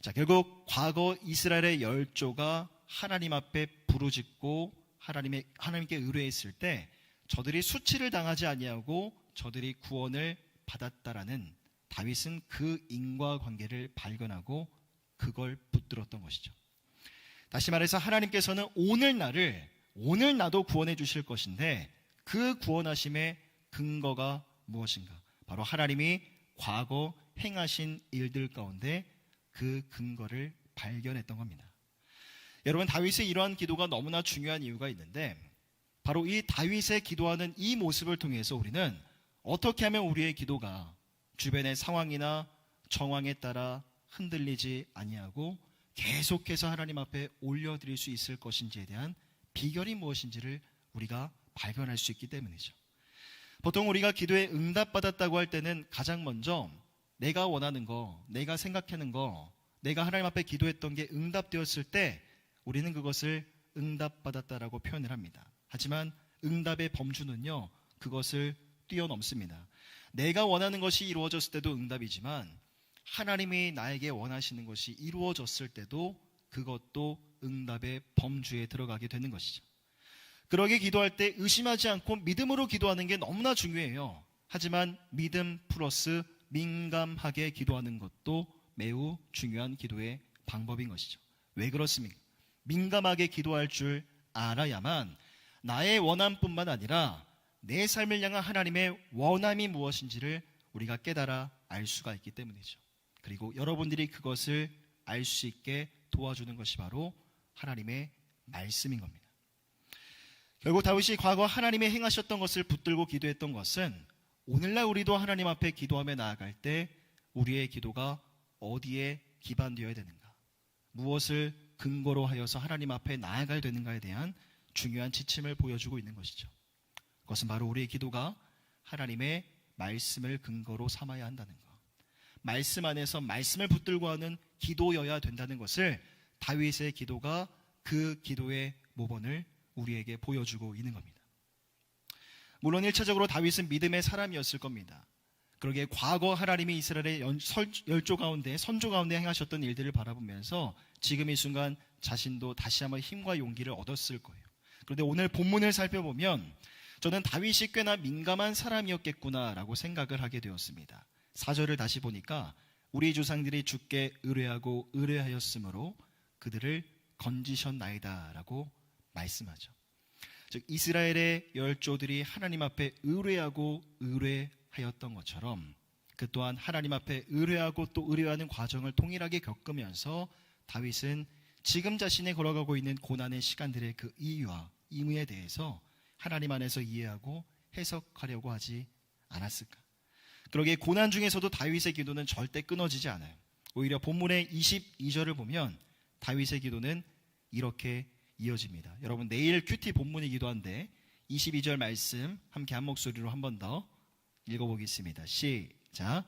자, 결국 과거 이스라엘의 열조가 하나님 앞에 부르짖고 하나님께 의뢰했을 때 저들이 수치를 당하지 아니하고 저들이 구원을 받았다라는 다윗은 그 인과관계를 발견하고 그걸 붙들었던 것이죠. 다시 말해서 하나님께서는 오늘 나도 구원해 주실 것인데 그 구원하심의 근거가 무엇인가? 바로 하나님이 과거 행하신 일들 가운데 그 근거를 발견했던 겁니다. 여러분, 다윗의 이러한 기도가 너무나 중요한 이유가 있는데 바로 이 다윗의 기도하는 이 모습을 통해서 우리는 어떻게 하면 우리의 기도가 주변의 상황이나 정황에 따라 흔들리지 아니하고 계속해서 하나님 앞에 올려드릴 수 있을 것인지에 대한 비결이 무엇인지를 우리가 발견할 수 있기 때문이죠. 보통 우리가 기도에 응답받았다고 할 때는 가장 먼저 내가 원하는 거, 내가 생각하는 거, 내가 하나님 앞에 기도했던 게 응답되었을 때 우리는 그것을 응답받았다라고 표현을 합니다. 하지만 응답의 범주는요, 그것을 뛰어넘습니다. 내가 원하는 것이 이루어졌을 때도 응답이지만 하나님이 나에게 원하시는 것이 이루어졌을 때도 그것도 응답의 범주에 들어가게 되는 것이죠. 그러게 기도할 때 의심하지 않고 믿음으로 기도하는 게 너무나 중요해요. 하지만 믿음 플러스 민감하게 기도하는 것도 매우 중요한 기도의 방법인 것이죠. 왜 그렇습니까? 민감하게 기도할 줄 알아야만 나의 원함뿐만 아니라 내 삶을 향한 하나님의 원함이 무엇인지를 우리가 깨달아 알 수가 있기 때문이죠. 그리고 여러분들이 그것을 알 수 있게 도와주는 것이 바로 하나님의 말씀인 겁니다. 결국 다윗이 과거 하나님이 행하셨던 것을 붙들고 기도했던 것은 오늘날 우리도 하나님 앞에 기도하며 나아갈 때 우리의 기도가 어디에 기반되어야 되는가, 무엇을 근거로 하여서 하나님 앞에 나아가야 되는가에 대한 중요한 지침을 보여주고 있는 것이죠. 그것은 바로 우리의 기도가 하나님의 말씀을 근거로 삼아야 한다는 것, 말씀 안에서 말씀을 붙들고 하는 기도여야 된다는 것을 다윗의 기도가 그 기도의 모본을 우리에게 보여주고 있는 겁니다. 물론 1차적으로 다윗은 믿음의 사람이었을 겁니다. 그러기에 과거 하나님이 이스라엘의 열조 가운데, 선조 가운데 행하셨던 일들을 바라보면서 지금 이 순간 자신도 다시 한번 힘과 용기를 얻었을 거예요. 그런데 오늘 본문을 살펴보면 저는 다윗이 꽤나 민감한 사람이었겠구나라고 생각을 하게 되었습니다. 4절을 다시 보니까 우리 조상들이 주께 의뢰하고 의뢰하였으므로 그들을 건지셨나이다라고 말씀하죠. 즉 이스라엘의 열조들이 하나님 앞에 의뢰하고 의뢰하였던 것처럼 그 또한 하나님 앞에 의뢰하고 또 의뢰하는 과정을 동일하게 겪으면서 다윗은 지금 자신이 걸어가고 있는 고난의 시간들의 그 이유와 의미에 대해서 하나님 안에서 이해하고 해석하려고 하지 않았을까? 그러기에 고난 중에서도 다윗의 기도는 절대 끊어지지 않아요. 오히려 본문의 22절을 보면 다윗의 기도는 이렇게 이어집니다. 여러분 내일 큐티 본문이기도 한데 22절 말씀 함께 한 목소리로 한 번 더 읽어보겠습니다. 시작.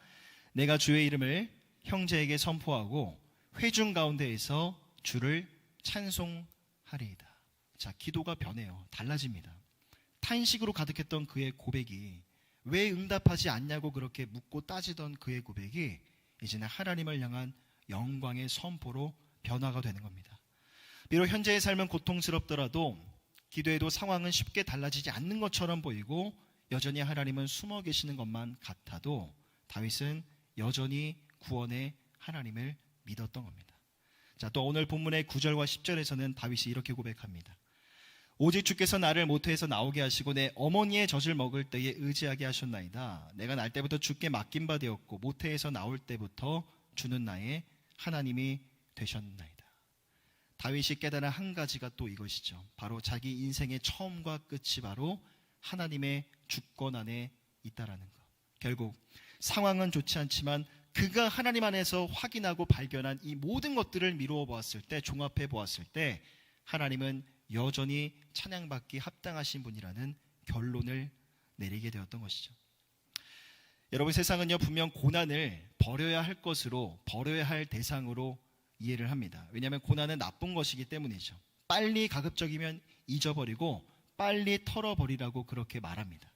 내가 주의 이름을 형제에게 선포하고 회중 가운데에서 주를 찬송하리이다. 자, 기도가 변해요. 달라집니다. 탄식으로 가득했던 그의 고백이 왜 응답하지 않냐고 그렇게 묻고 따지던 그의 고백이 이제는 하나님을 향한 영광의 선포로 변화가 되는 겁니다. 비록 현재의 삶은 고통스럽더라도 기도해도 상황은 쉽게 달라지지 않는 것처럼 보이고 여전히 하나님은 숨어 계시는 것만 같아도 다윗은 여전히 구원의 하나님을 믿었던 겁니다. 자, 또 오늘 본문의 9절과 10절에서는 다윗이 이렇게 고백합니다. 오직 주께서 나를 모태에서 나오게 하시고 내 어머니의 젖을 먹을 때에 의지하게 하셨나이다. 내가 날 때부터 주께 맡긴 바 되었고 모태에서 나올 때부터 주는 나의 하나님이 되셨나이다. 다윗이 깨달은 한 가지가 또 이것이죠. 바로 자기 인생의 처음과 끝이 바로 하나님의 주권 안에 있다라는 것. 결국 상황은 좋지 않지만 그가 하나님 안에서 확인하고 발견한 이 모든 것들을 미루어 보았을 때, 종합해 보았을 때 하나님은 여전히 찬양받기 합당하신 분이라는 결론을 내리게 되었던 것이죠. 여러분, 세상은요 분명 고난을 버려야 할 것으로, 버려야 할 대상으로 이해를 합니다. 왜냐하면 고난은 나쁜 것이기 때문이죠. 빨리 가급적이면 잊어버리고 빨리 털어버리라고 그렇게 말합니다.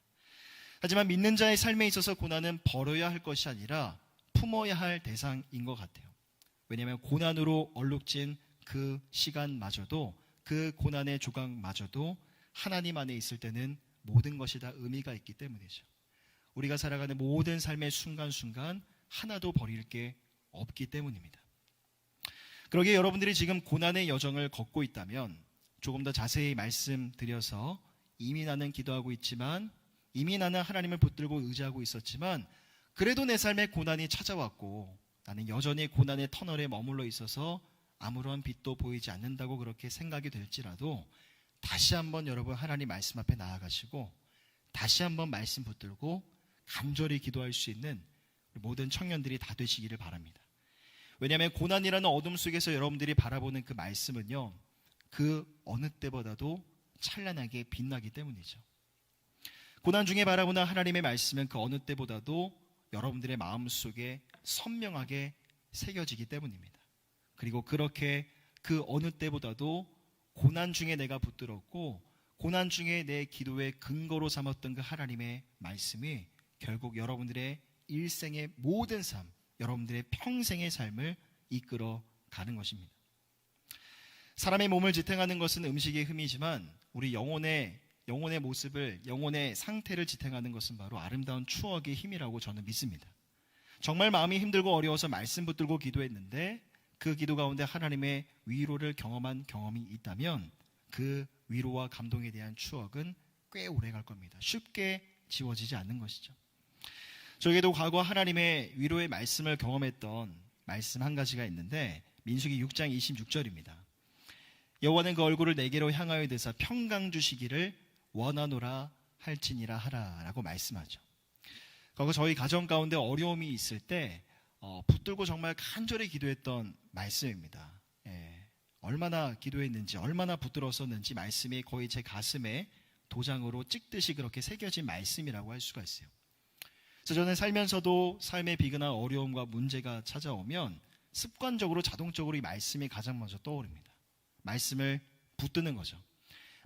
하지만 믿는 자의 삶에 있어서 고난은 버려야 할 것이 아니라 품어야 할 대상인 것 같아요. 왜냐하면 고난으로 얼룩진 그 시간마저도, 그 고난의 조각마저도 하나님 안에 있을 때는 모든 것이 다 의미가 있기 때문이죠. 우리가 살아가는 모든 삶의 순간순간 하나도 버릴 게 없기 때문입니다. 그러기에 여러분들이 지금 고난의 여정을 걷고 있다면 조금 더 자세히 말씀드려서 이미 나는 기도하고 있지만, 이미 나는 하나님을 붙들고 의지하고 있었지만 그래도 내 삶에 고난이 찾아왔고 나는 여전히 고난의 터널에 머물러 있어서 아무런 빛도 보이지 않는다고 그렇게 생각이 될지라도 다시 한번 여러분 하나님 말씀 앞에 나아가시고 다시 한번 말씀 붙들고 간절히 기도할 수 있는 모든 청년들이 다 되시기를 바랍니다. 왜냐하면 고난이라는 어둠 속에서 여러분들이 바라보는 그 말씀은요, 그 어느 때보다도 찬란하게 빛나기 때문이죠. 고난 중에 바라보는 하나님의 말씀은 그 어느 때보다도 여러분들의 마음속에 선명하게 새겨지기 때문입니다. 그리고 그렇게 그 어느 때보다도 고난 중에 내가 붙들었고 고난 중에 내 기도의 근거로 삼았던 그 하나님의 말씀이 결국 여러분들의 일생의 모든 삶, 여러분들의 평생의 삶을 이끌어 가는 것입니다. 사람의 몸을 지탱하는 것은 음식의 흠이지만 우리 영혼의 모습을, 영혼의 상태를 지탱하는 것은 바로 아름다운 추억의 힘이라고 저는 믿습니다. 정말 마음이 힘들고 어려워서 말씀 붙들고 기도했는데 그 기도 가운데 하나님의 위로를 경험한 경험이 있다면 그 위로와 감동에 대한 추억은 꽤 오래 갈 겁니다. 쉽게 지워지지 않는 것이죠. 저에게도 과거 하나님의 위로의 말씀을 경험했던 말씀 한 가지가 있는데 민수기 6장 26절입니다. 여호와는 그 얼굴을 내게로 향하여 드사 평강 주시기를 원하노라 할지니라 하라 라고 말씀하죠. 과거 저희 가정 가운데 어려움이 있을 때 붙들고 정말 간절히 기도했던 말씀입니다. 얼마나 기도했는지, 얼마나 붙들었었는지 말씀이 거의 제 가슴에 도장으로 찍듯이 그렇게 새겨진 말씀이라고 할 수가 있어요. 그래서 저는 살면서도 삶의 비근한 어려움과 문제가 찾아오면 습관적으로 자동적으로 이 말씀이 가장 먼저 떠오릅니다. 말씀을 붙드는 거죠.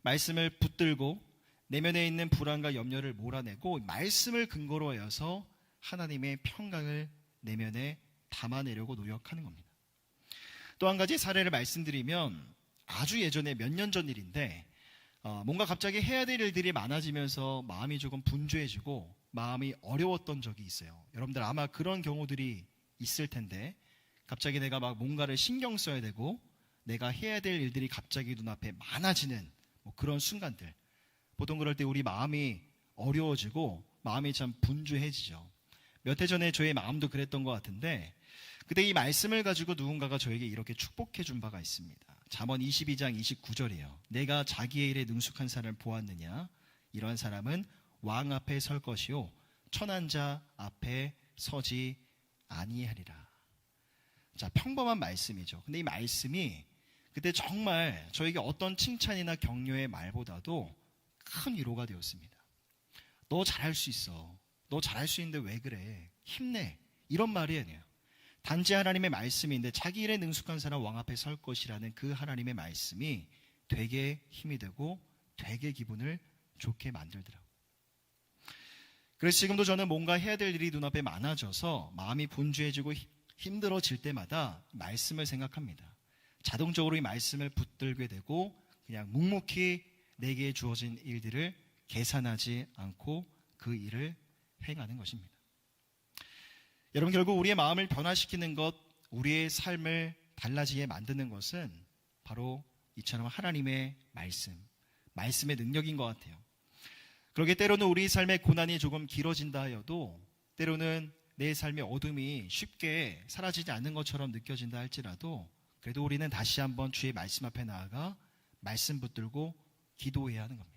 말씀을 붙들고 내면에 있는 불안과 염려를 몰아내고 말씀을 근거로 하여서 하나님의 평강을 내면에 담아내려고 노력하는 겁니다. 또 한 가지 사례를 말씀드리면 아주 예전에 몇 년 전 일인데 뭔가 갑자기 해야 될 일들이 많아지면서 마음이 조금 분주해지고 마음이 어려웠던 적이 있어요. 여러분들 아마 그런 경우들이 있을 텐데 갑자기 내가 막 뭔가를 신경 써야 되고 내가 해야 될 일들이 갑자기 눈앞에 많아지는 그런 순간들, 보통 그럴 때 우리 마음이 어려워지고 마음이 참 분주해지죠. 몇 해 전에 저의 마음도 그랬던 것 같은데 그때 이 말씀을 가지고 누군가가 저에게 이렇게 축복해 준 바가 있습니다. 잠언 22장 29절이에요. 내가 자기의 일에 능숙한 사람을 보았느냐? 이러한 사람은 왕 앞에 설 것이요 천한 자 앞에 서지 아니하리라. 자, 평범한 말씀이죠. 근데 이 말씀이 그때 정말 저에게 어떤 칭찬이나 격려의 말보다도 큰 위로가 되었습니다. 너 잘할 수 있어. 너 잘할 수 있는데 왜 그래? 힘내. 이런 말이 아니에요. 단지 하나님의 말씀인데 자기 일에 능숙한 사람 왕 앞에 설 것이라는 그 하나님의 말씀이 되게 힘이 되고 되게 기분을 좋게 만들더라고요. 그래서 지금도 저는 뭔가 해야 될 일이 눈앞에 많아져서 마음이 분주해지고 힘들어질 때마다 말씀을 생각합니다. 자동적으로 이 말씀을 붙들게 되고 그냥 묵묵히 내게 주어진 일들을 계산하지 않고 그 일을 행하는 것입니다. 여러분, 결국 우리의 마음을 변화시키는 것, 우리의 삶을 달라지게 만드는 것은 바로 이처럼 하나님의 말씀의 능력인 것 같아요. 그러게 때로는 우리 삶의 고난이 조금 길어진다 하여도 때로는 내 삶의 어둠이 쉽게 사라지지 않는 것처럼 느껴진다 할지라도 그래도 우리는 다시 한번 주의 말씀 앞에 나아가 말씀 붙들고 기도해야 하는 겁니다.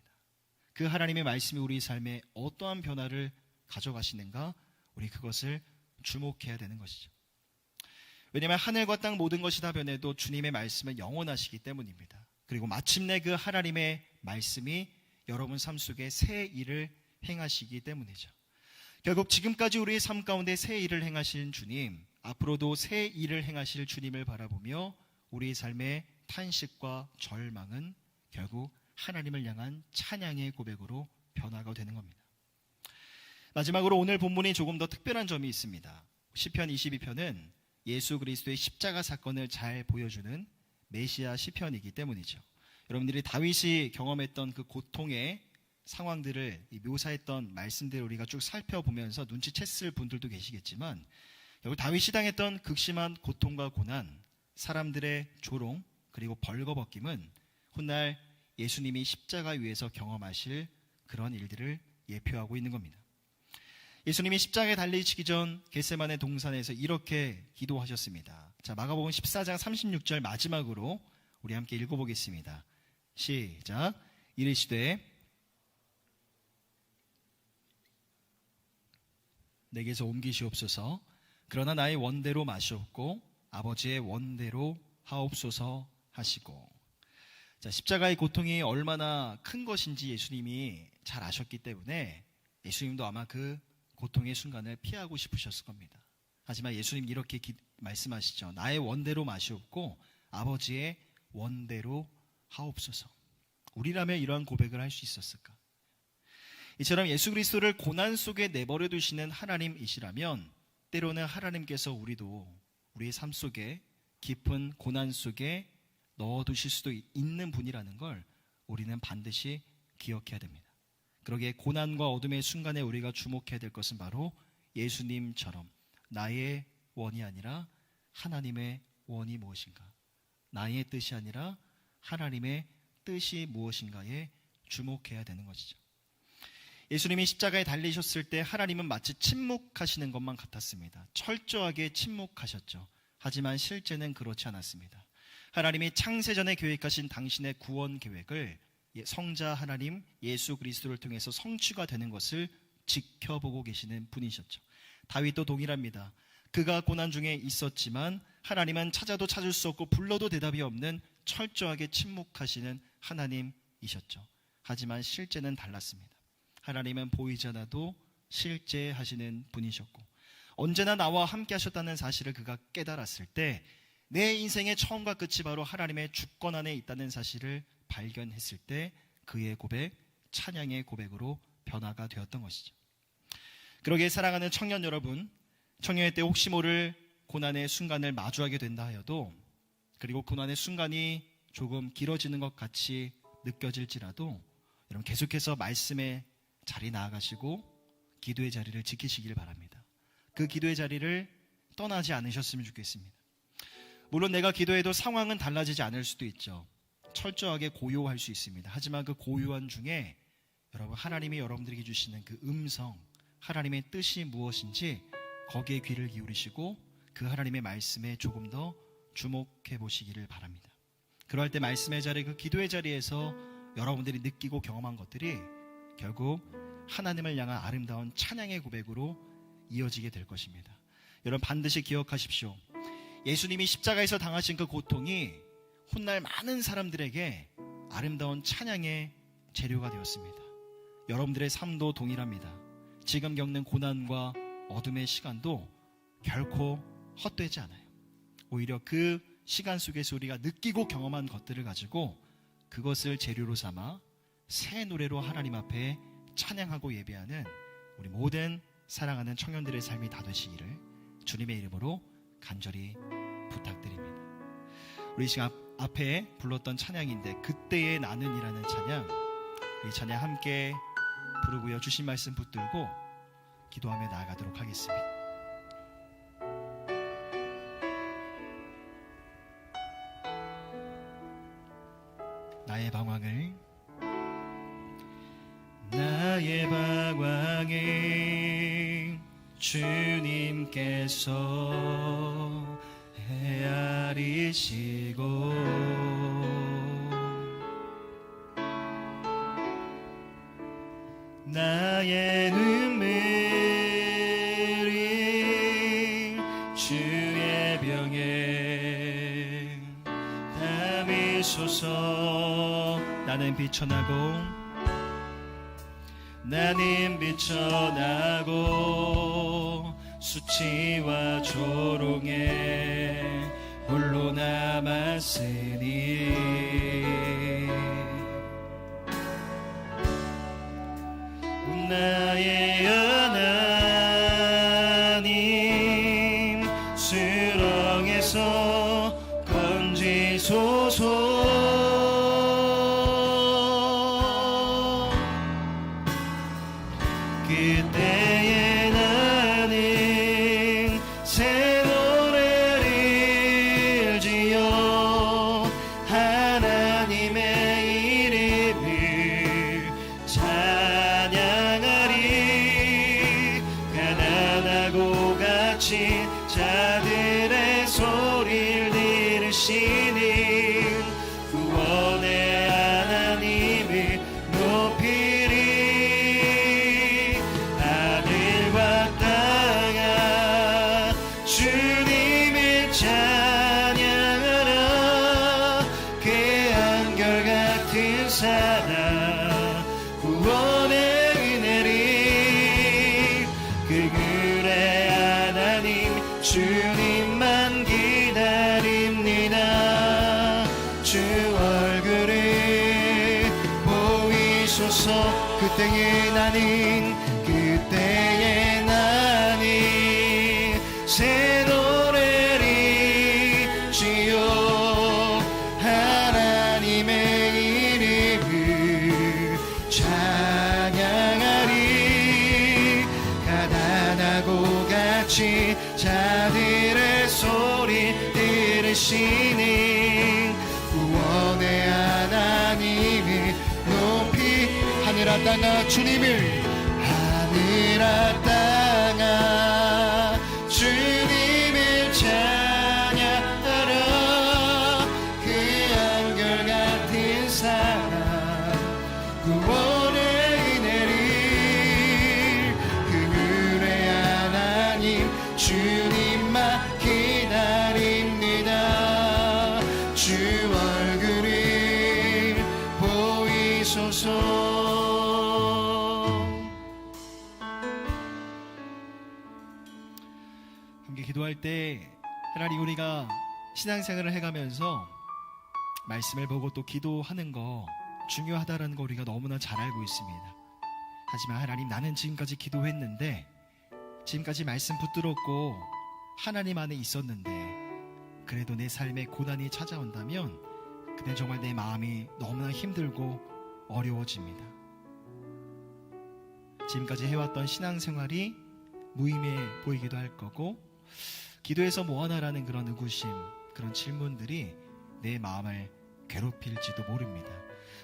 그 하나님의 말씀이 우리 삶에 어떠한 변화를 가져가시는가, 우리 그것을 주목해야 되는 것이죠. 왜냐하면 하늘과 땅 모든 것이 다 변해도 주님의 말씀은 영원하시기 때문입니다. 그리고 마침내 그 하나님의 말씀이 여러분 삶 속에 새 일을 행하시기 때문이죠. 결국 지금까지 우리의 삶 가운데 새 일을 행하신 주님, 앞으로도 새 일을 행하실 주님을 바라보며 우리의 삶의 탄식과 절망은 결국 하나님을 향한 찬양의 고백으로 변화가 되는 겁니다. 마지막으로 오늘 본문이 조금 더 특별한 점이 있습니다. 시편 22편은 예수 그리스도의 십자가 사건을 잘 보여주는 메시아 시편이기 때문이죠. 여러분들이 다윗이 경험했던 그 고통의 상황들을 묘사했던 말씀들을 우리가 쭉 살펴보면서 눈치챘을 분들도 계시겠지만 결국 다윗이 당했던 극심한 고통과 고난, 사람들의 조롱 그리고 벌거벗김은 훗날 예수님이 십자가 위에서 경험하실 그런 일들을 예표하고 있는 겁니다. 예수님이 십자가에 달리시기 전 겟세마네 동산에서 이렇게 기도하셨습니다. 자, 마가복음 14장 36절 마지막으로 우리 함께 읽어보겠습니다. 시작. 이르시되 내게서 옮기시옵소서. 그러나 나의 원대로 마시옵고 아버지의 원대로 하옵소서 하시고. 자, 십자가의 고통이 얼마나 큰 것인지 예수님이 잘 아셨기 때문에 예수님도 아마 그 고통의 순간을 피하고 싶으셨을 겁니다. 하지만 예수님 이렇게 말씀하시죠. 나의 원대로 마시옵고 아버지의 원대로 하옵소서. 우리라면 이러한 고백을 할 수 있었을까? 이처럼 예수 그리스도를 고난 속에 내버려 두시는 하나님이시라면 때로는 하나님께서 우리의 삶 속에 깊은 고난 속에 넣어두실 수도 있는 분이라는 걸 우리는 반드시 기억해야 됩니다. 그러기에 고난과 어둠의 순간에 우리가 주목해야 될 것은 바로 예수님처럼 나의 원이 아니라 하나님의 원이 무엇인가, 나의 뜻이 아니라 하나님의 뜻이 무엇인가에 주목해야 되는 것이죠. 예수님이 십자가에 달리셨을 때 하나님은 마치 침묵하시는 것만 같았습니다. 철저하게 침묵하셨죠. 하지만 실제는 그렇지 않았습니다. 하나님이 창세전에 계획하신 당신의 구원 계획을 성자 하나님 예수 그리스도를 통해서 성취가 되는 것을 지켜보고 계시는 분이셨죠. 다윗도 동일합니다. 그가 고난 중에 있었지만 하나님은 찾아도 찾을 수 없고 불러도 대답이 없는 철저하게 침묵하시는 하나님이셨죠. 하지만 실제는 달랐습니다. 하나님은 보이지 않아도 실제 하시는 분이셨고 언제나 나와 함께 하셨다는 사실을 그가 깨달았을 때 내 인생의 처음과 끝이 바로 하나님의 주권 안에 있다는 사실을 발견했을 때 그의 고백, 찬양의 고백으로 변화가 되었던 것이죠. 그러기에 사랑하는 청년 여러분, 청년의 때 혹시 모를 고난의 순간을 마주하게 된다 하여도 그리고 고난의 순간이 조금 길어지는 것 같이 느껴질지라도 여러분 계속해서 말씀의 자리 나아가시고 기도의 자리를 지키시길 바랍니다. 그 기도의 자리를 떠나지 않으셨으면 좋겠습니다. 물론 내가 기도해도 상황은 달라지지 않을 수도 있죠. 철저하게 고요할 수 있습니다. 하지만 그 고요한 중에 여러분 하나님이 여러분들에게 주시는 그 음성, 하나님의 뜻이 무엇인지 거기에 귀를 기울이시고 그 하나님의 말씀에 조금 더 주목해 보시기를 바랍니다. 그럴 때 말씀의 자리, 그 기도의 자리에서 여러분들이 느끼고 경험한 것들이 결국 하나님을 향한 아름다운 찬양의 고백으로 이어지게 될 것입니다. 여러분 반드시 기억하십시오. 예수님이 십자가에서 당하신 그 고통이 훗날 많은 사람들에게 아름다운 찬양의 재료가 되었습니다. 여러분들의 삶도 동일합니다. 지금 겪는 고난과 어둠의 시간도 결코 헛되지 않아요. 오히려 그 시간 속에서 우리가 느끼고 경험한 것들을 가지고 그것을 재료로 삼아 새 노래로 하나님 앞에 찬양하고 예배하는 우리 모든 사랑하는 청년들의 삶이 다 되시기를 주님의 이름으로 간절히 부탁드립니다. 우리 지금 앞에 불렀던 찬양인데 그때의 나는이라는 찬양, 이 찬양 함께 부르고요. 주신 말씀 붙들고 기도하며 나아가도록 하겠습니다. 나의 방황을 주님께서 헤아리시고 나의 눈물이 주의 병에 담으소서. 나는 비천하고 수치와 조롱에 홀로 남았으니 나의 하나님 수렁에서 건지소서. 그때에 나는 새 노래를 지어 하나님의 이름을 찬양하리. 가난하고 갇힌 자들의 소리를 들으시는 구원의 하나님을 높이리. 주님을 찬양하라. 그 한결같은 사랑 구원의 은혜를 그들의 하나님 주님만 기다립니다. 주 얼굴을 보이소서. 그때에 나는 새 노래를 지어 하나님의 이름을 찬양하리. 가난하고 갇힌 자들의 소리 들으시는 구원의 하나님을 높이. 하늘아 땅아 주님을, 하늘아 땅아 주님을 찬양하라. 그 한결같은 사랑 구원의 은혜를 그들의 하나님 주님만 기다립니다. 주 얼굴을 보이소서. 기도할 때 하나님, 우리가 신앙생활을 해가면서 말씀을 보고 또 기도하는 거 중요하다라는 거 우리가 너무나 잘 알고 있습니다. 하지만 하나님, 나는 지금까지 기도했는데, 지금까지 말씀 붙들었고 하나님 안에 있었는데 그래도 내 삶에 고난이 찾아온다면 그때 정말 내 마음이 너무나 힘들고 어려워집니다. 지금까지 해왔던 신앙생활이 무의미해 보이기도 할 거고, 기도해서 뭐하나라는 그런 의구심, 그런 질문들이 내 마음을 괴롭힐지도 모릅니다.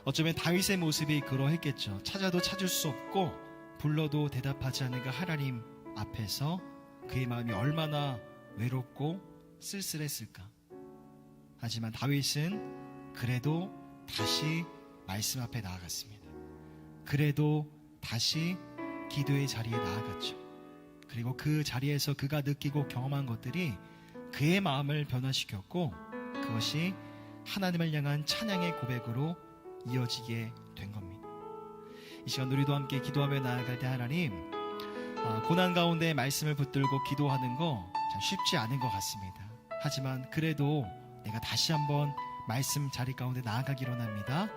어쩌면 다윗의 모습이 그러했겠죠. 찾아도 찾을 수 없고 불러도 대답하지 않는 그 하나님 앞에서 그의 마음이 얼마나 외롭고 쓸쓸했을까. 하지만 다윗은 그래도 다시 말씀 앞에 나아갔습니다. 그래도 다시 기도의 자리에 나아갔죠. 그리고 그 자리에서 그가 느끼고 경험한 것들이 그의 마음을 변화시켰고 그것이 하나님을 향한 찬양의 고백으로 이어지게 된 겁니다. 이 시간 우리도 함께 기도하며 나아갈 때 하나님, 고난 가운데 말씀을 붙들고 기도하는 거 참 쉽지 않은 것 같습니다. 하지만 그래도 내가 다시 한번 말씀 자리 가운데 나아가기로 합니다.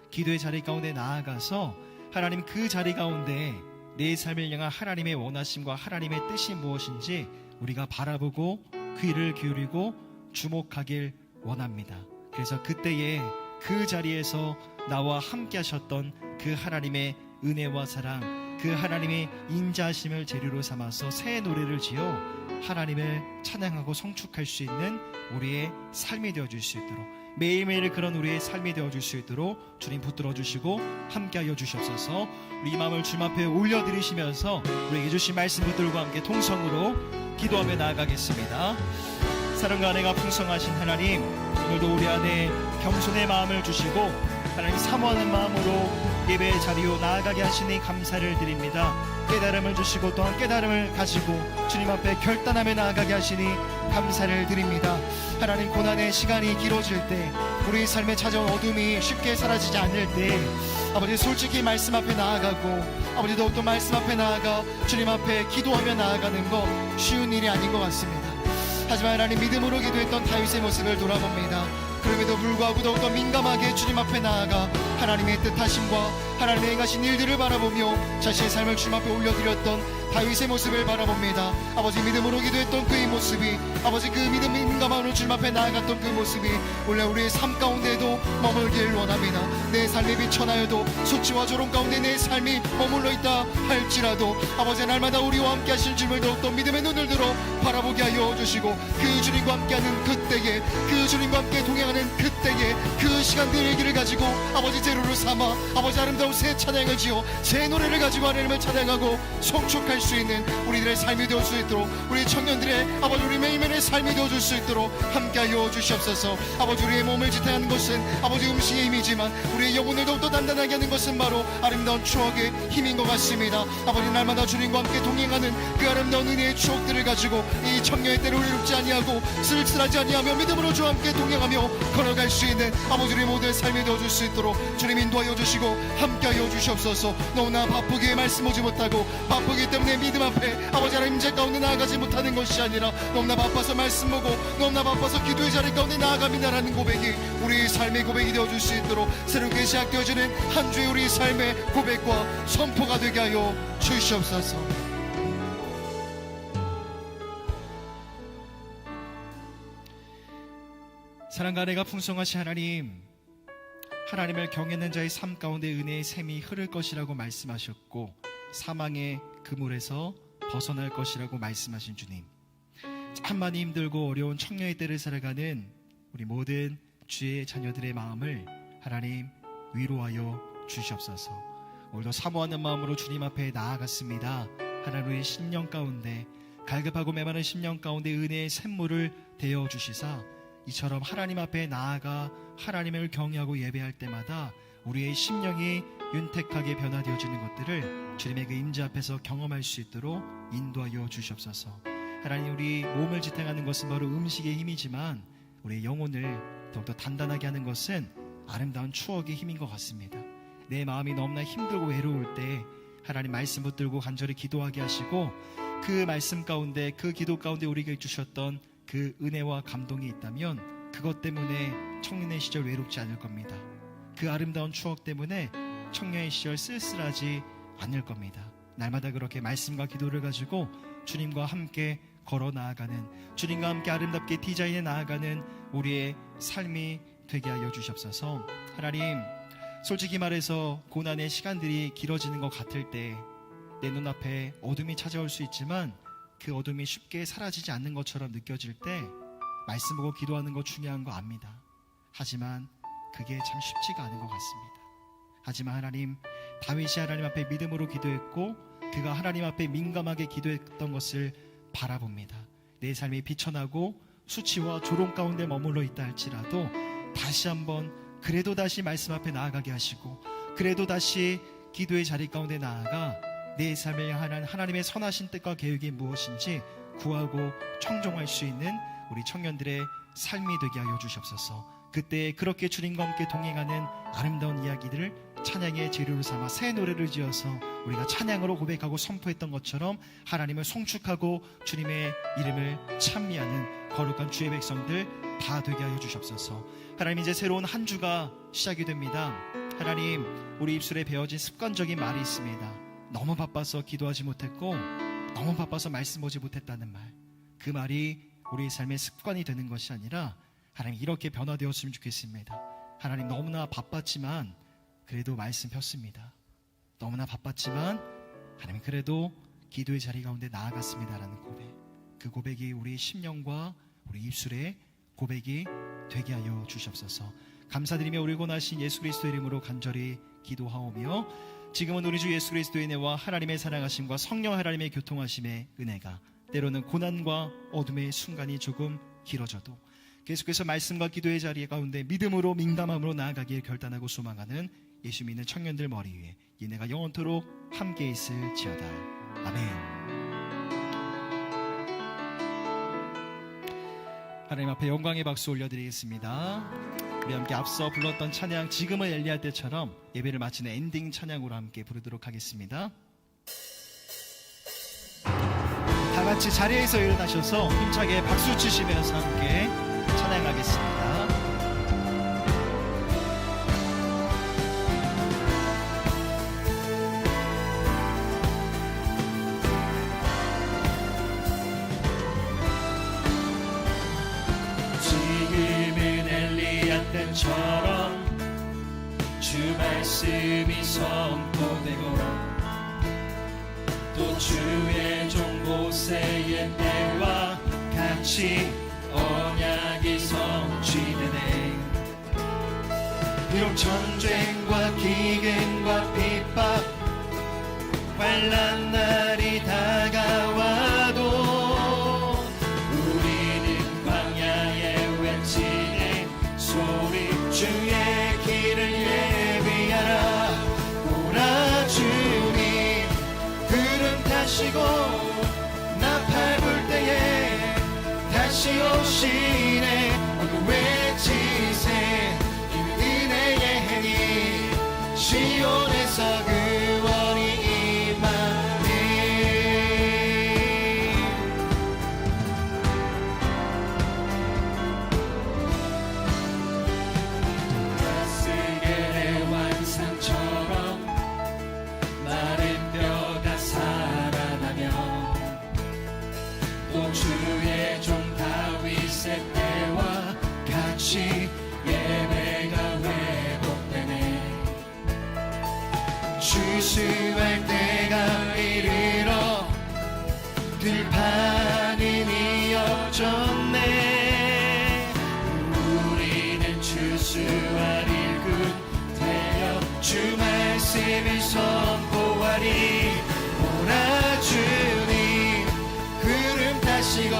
기도의 자리 가운데 나아가서 하나님 그 자리 가운데 내 삶을 향한 하나님의 원하심과 하나님의 뜻이 무엇인지 우리가 바라보고 귀를 기울이고 주목하길 원합니다. 그래서 그때에 그 자리에서 나와 함께 하셨던 그 하나님의 은혜와 사랑, 그 하나님의 인자하심을 재료로 삼아서 새 노래를 지어 하나님을 찬양하고 성축할 수 있는 우리의 삶이 되어줄 수 있도록, 매일매일 그런 우리의 삶이 되어줄 수 있도록 주님 붙들어 주시고 함께하여 주시옵소서. 우리 이 마음을 주님 앞에 올려드리시면서 우리에게 주신 말씀 붙들고 함께 통성으로 기도하며 나아가겠습니다. 사랑과 은혜가 풍성하신 하나님, 오늘도 우리 안에 겸손의 마음을 주시고 하나님 사모하는 마음으로 예배의 자리로 나아가게 하시니 감사를 드립니다. 깨달음을 주시고 또한 깨달음을 가지고 주님 앞에 결단하며 나아가게 하시니 감사를 드립니다. 하나님, 고난의 시간이 길어질 때, 우리 삶에 찾아온 어둠이 쉽게 사라지지 않을 때 아버지 솔직히 말씀 앞에 나아가고 아버지 더욱더 말씀 앞에 나아가 주님 앞에 기도하며 나아가는 거 쉬운 일이 아닌 것 같습니다. 하지만 하나님, 믿음으로 기도했던 다윗의 모습을 돌아봅니다. 그럼에도 불구하고 더욱더 민감하게 주님 앞에 나아가 하나님의 뜻하심과 하나님의 행하신 일들을 바라보며 자신의 삶을 주님 앞에 올려드렸던 다윗의 모습을 바라봅니다. 아버지, 믿음으로 기도했던 그의 모습이, 아버지 그 믿음 민감함으로 주님 앞에 나아갔던 그 모습이 원래 우리의 삶 가운데에도 머물길 원합니다. 내 삶이 비천하여도 수치와 조롱 가운데 내 삶이 머물러 있다 할지라도 아버지, 날마다 우리와 함께 하실 주님을 더욱더 믿음의 눈을 들어 바라보게 하여 주시고 그 주님과 함께하는 그때에, 그 주님과 함께 동행하는 그때에 그 시간들의 길을 가지고 아버지 재료를 삼아 아버지 아름다운 새 찬양을 지어 새 노래를 가지고 하나님을 찬양하고 송축할 수 있는 우리들의 삶이 되어줄 수 있도록, 우리 청년들의 아버지 우리 매일매일의 삶이 되어줄 수 있도록 함께하여 주시옵소서. 아버지, 우리의 몸을 지탱하는 것은 아버지 음식의 힘이지만 우리의 영혼을 더욱더 단단하게 하는 것은 바로 아름다운 추억의 힘인 것 같습니다. 아버지, 날마다 주님과 함께 동행하는 그 아름다운 은혜의 추억들을 가지고 이 청년의 때를 이롭지 아니하고 쓸쓸하지 아니하며 믿음으로 주와 함께 동행하며 걸어갈 수 있는 아버지 우리 모두의 삶이 되어줄 수 있도록 주님 인도하여 주시고 함께하여 주시옵소서. 너무나 바쁘게 말씀 오지 못하고 바쁘기 때문에 믿음 앞에 아버지 하나님 임재 가운데 나아가지 못하는 것이 아니라 너무나 바빠서 말씀 보고 너무나 바빠서 기도의 자리 가운데 나아갑니다라는 고백이 우리의 삶의 고백이 되어줄 수 있도록 새롭게 시작되어지는 한 주의 우리 삶의 고백과 선포가 되게 하여 주시옵소서. 사랑과 은혜가 풍성하신 하나님, 하나님을 경외하는 자의 삶 가운데 은혜의 샘이 흐를 것이라고 말씀하셨고 사망의 그물에서 벗어날 것이라고 말씀하신 주님, 참 많이 힘들고 어려운 청년의 때를 살아가는 우리 모든 주의 자녀들의 마음을 하나님 위로하여 주시옵소서. 오늘도 사모하는 마음으로 주님 앞에 나아갔습니다. 하나님의 심령 가운데, 갈급하고 메마른 심령 가운데 은혜의 샘물을 대어 주시사 이처럼 하나님 앞에 나아가 하나님을 경외하고 예배할 때마다 우리의 심령이 윤택하게 변화되어지는 것들을 주님의 그 임재 앞에서 경험할 수 있도록 인도하여 주시옵소서. 하나님, 우리 몸을 지탱하는 것은 바로 음식의 힘이지만 우리의 영혼을 더욱더 단단하게 하는 것은 아름다운 추억의 힘인 것 같습니다. 내 마음이 너무나 힘들고 외로울 때 하나님 말씀 붙들고 간절히 기도하게 하시고 그 말씀 가운데, 그 기도 가운데 우리에게 주셨던 그 은혜와 감동이 있다면 그것 때문에 청년의 시절 외롭지 않을 겁니다. 그 아름다운 추억 때문에 청년의 시절 쓸쓸하지 않을 겁니다. 날마다 그렇게 말씀과 기도를 가지고 주님과 함께 걸어 나아가는, 주님과 함께 아름답게 디자인해 나아가는 우리의 삶이 되게 하여 주시옵소서. 하나님, 솔직히 말해서 고난의 시간들이 길어지는 것 같을 때 내 눈앞에 어둠이 찾아올 수 있지만 그 어둠이 쉽게 사라지지 않는 것처럼 느껴질 때 말씀 보고 기도하는 거 중요한 거 압니다. 하지만 그게 참 쉽지가 않은 것 같습니다. 하지만 하나님, 다윗이 하나님 앞에 믿음으로 기도했고 그가 하나님 앞에 민감하게 기도했던 것을 바라봅니다. 내 삶이 비천하고 수치와 조롱 가운데 머물러 있다 할지라도 다시 한번 그래도 다시 말씀 앞에 나아가게 하시고, 그래도 다시 기도의 자리 가운데 나아가 내 삶을 향한 하나님의 선하신 뜻과 계획이 무엇인지 구하고 청종할 수 있는 우리 청년들의 삶이 되게 하여 주시옵소서. 그때 그렇게 주님과 함께 동행하는 아름다운 이야기들을 찬양의 재료로 삼아 새 노래를 지어서 우리가 찬양으로 고백하고 선포했던 것처럼 하나님을 송축하고 주님의 이름을 찬미하는 거룩한 주의 백성들 다 되게 하여 주시옵소서. 하나님, 이제 새로운 한 주가 시작이 됩니다. 하나님, 우리 입술에 배어진 습관적인 말이 있습니다. 너무 바빠서 기도하지 못했고, 너무 바빠서 말씀 보지 못했다는 말. 그 말이 우리의 삶의 습관이 되는 것이 아니라 하나님, 이렇게 변화되었으면 좋겠습니다. 하나님, 너무나 바빴지만 그래도 말씀 폈습니다. 너무나 바빴지만 하나님, 그래도 기도의 자리 가운데 나아갔습니다라는 고백. 그 고백이 우리 심령과 우리 입술의 고백이 되게 하여 주시옵소서. 감사드리며 우리 권하신 예수 그리스도의 이름으로 간절히 기도하오며, 지금은 우리 주 예수 그리스도의 은혜와 하나님의 사랑하심과 성령 하나님의 교통하심의 은혜가, 때로는 고난과 어둠의 순간이 조금 길어져도 계속해서 말씀과 기도의 자리 가운데 믿음으로 민감함으로 나아가기를 결단하고 소망하는 예수 믿는 청년들 머리 위에 이 은혜가 영원토록 함께 있을지어다. 아멘. 하나님 앞에 영광의 박수 올려드리겠습니다. 우리 함께 앞서 불렀던 찬양, 지금은 엘리야 때처럼 예배를 마치는 엔딩 찬양으로 함께 부르도록 하겠습니다. 다 같이 자리에서 일어나셔서 힘차게 박수 치시면서 함께 찬양하겠습니다. 때처럼 주 말씀이 선포되고 또 주의 종 모세의 때와 같이 언약이 성취되네. 비록 전쟁과 기근과 핍박 환난 날이 다가와도 우리는 광야에 외치네 소리, 주의 길을 예비하라. 오라 주님, 구름 타시고 나팔 불 때에 다시 오시네. 모두 외치세 은혜의 해니 시온에서 구원이 임하네. 다스겔의 완상처럼 마른 뼈가 살아나며 또 주의 종 다윗의 때와 같이 예배가 회복되네. 추수할 때가 이르러 들판이 이어졌네. 우리는 추수할 일꾼 되어 주 말씀을 선포하리. 오라 주님, 구름 타시고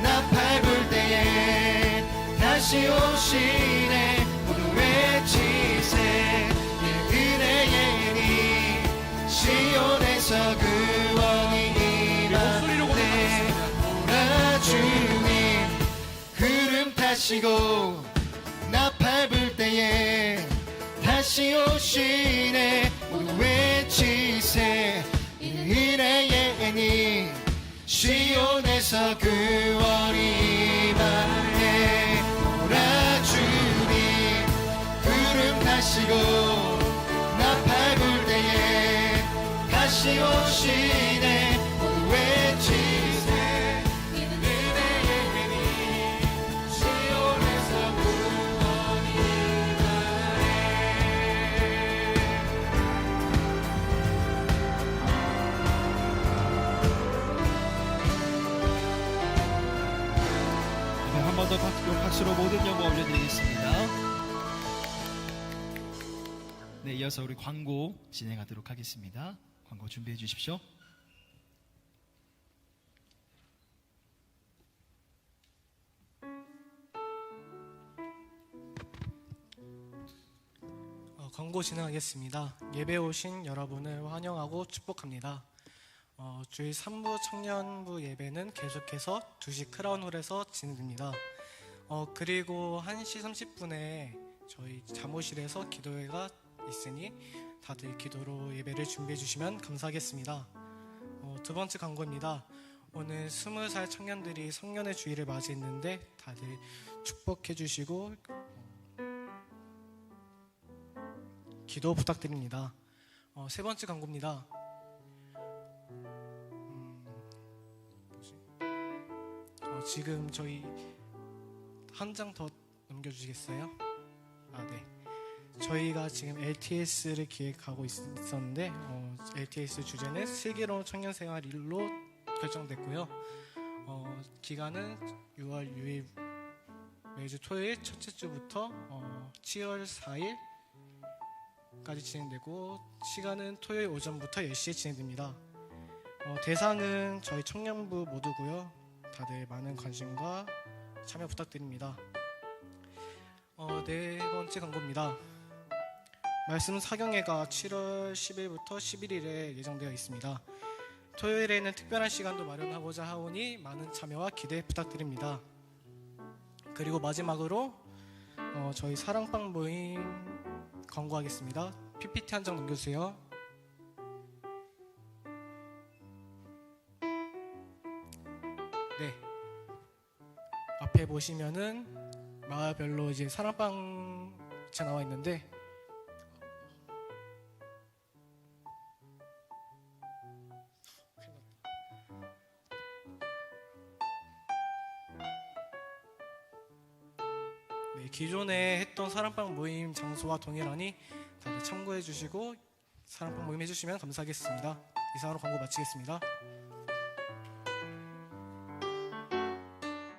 나팔 불 때에 다시 오시네. 모두 외치세 은혜의 니 시온에서 구원이 임하네. 오라 주님, 구름 타시고 나팔 불 때에 다시 오시네. 모두 외치세 은혜의 니 시온에서 구원이 임하네. 오라 주님, 구름 타시고 나팔 불 때에 다시 오시네. 모두 외치세 은혜의 니 시온에서 구원이 임하네. 한 번 더 박수로 모든 영광 올려드리겠습니다. 네, 이어서 우리 광고 진행하도록 하겠습니다. 광고 준비해 주십시오. 광고 진행하겠습니다. 예배 오신 여러분을 환영하고 축복합니다. 주일 3부 청년부 예배는 계속해서 2시 크라운홀에서 진행됩니다. 그리고 1시 30분에 저희 사무실에서 기도회가 있으니 다들 기도로 예배를 준비해 주시면 감사하겠습니다. 두 번째 광고입니다. 오늘 20살 청년들이 성년의 주일을 맞이했는데 다들 축복해 주시고 기도 부탁드립니다. 세 번째 광고입니다. 지금 저희 한 장 더 넘겨주시겠어요? 네. 저희가 지금 LTS를 기획하고 있었는데 LTS 주제는 슬기로운 청년생활 일로 결정됐고요. 기간은 6월 6일 매주 토요일 첫째 주부터 7월 4일까지 진행되고 시간은 토요일 오전부터 10시에 진행됩니다. 대상은 저희 청년부 모두고요. 다들 많은 관심과 참여 부탁드립니다. 네 번째 광고입니다. 말씀 사경회가 7월 10일부터 11일에 예정되어 있습니다. 토요일에는 특별한 시간도 마련하고자 하오니 많은 참여와 기대 부탁드립니다. 그리고 마지막으로 저희 사랑방 모임 광고하겠습니다. PPT 한 장 넘겨주세요. 네, 앞에 보시면은 마을별로 이제 사랑방 제 나와 있는데 네, 기존에 했던 사랑방 모임 장소와 동일하니 다들 참고해 주시고 사랑방 모임 해주시면 감사하겠습니다. 이상으로 광고 마치겠습니다.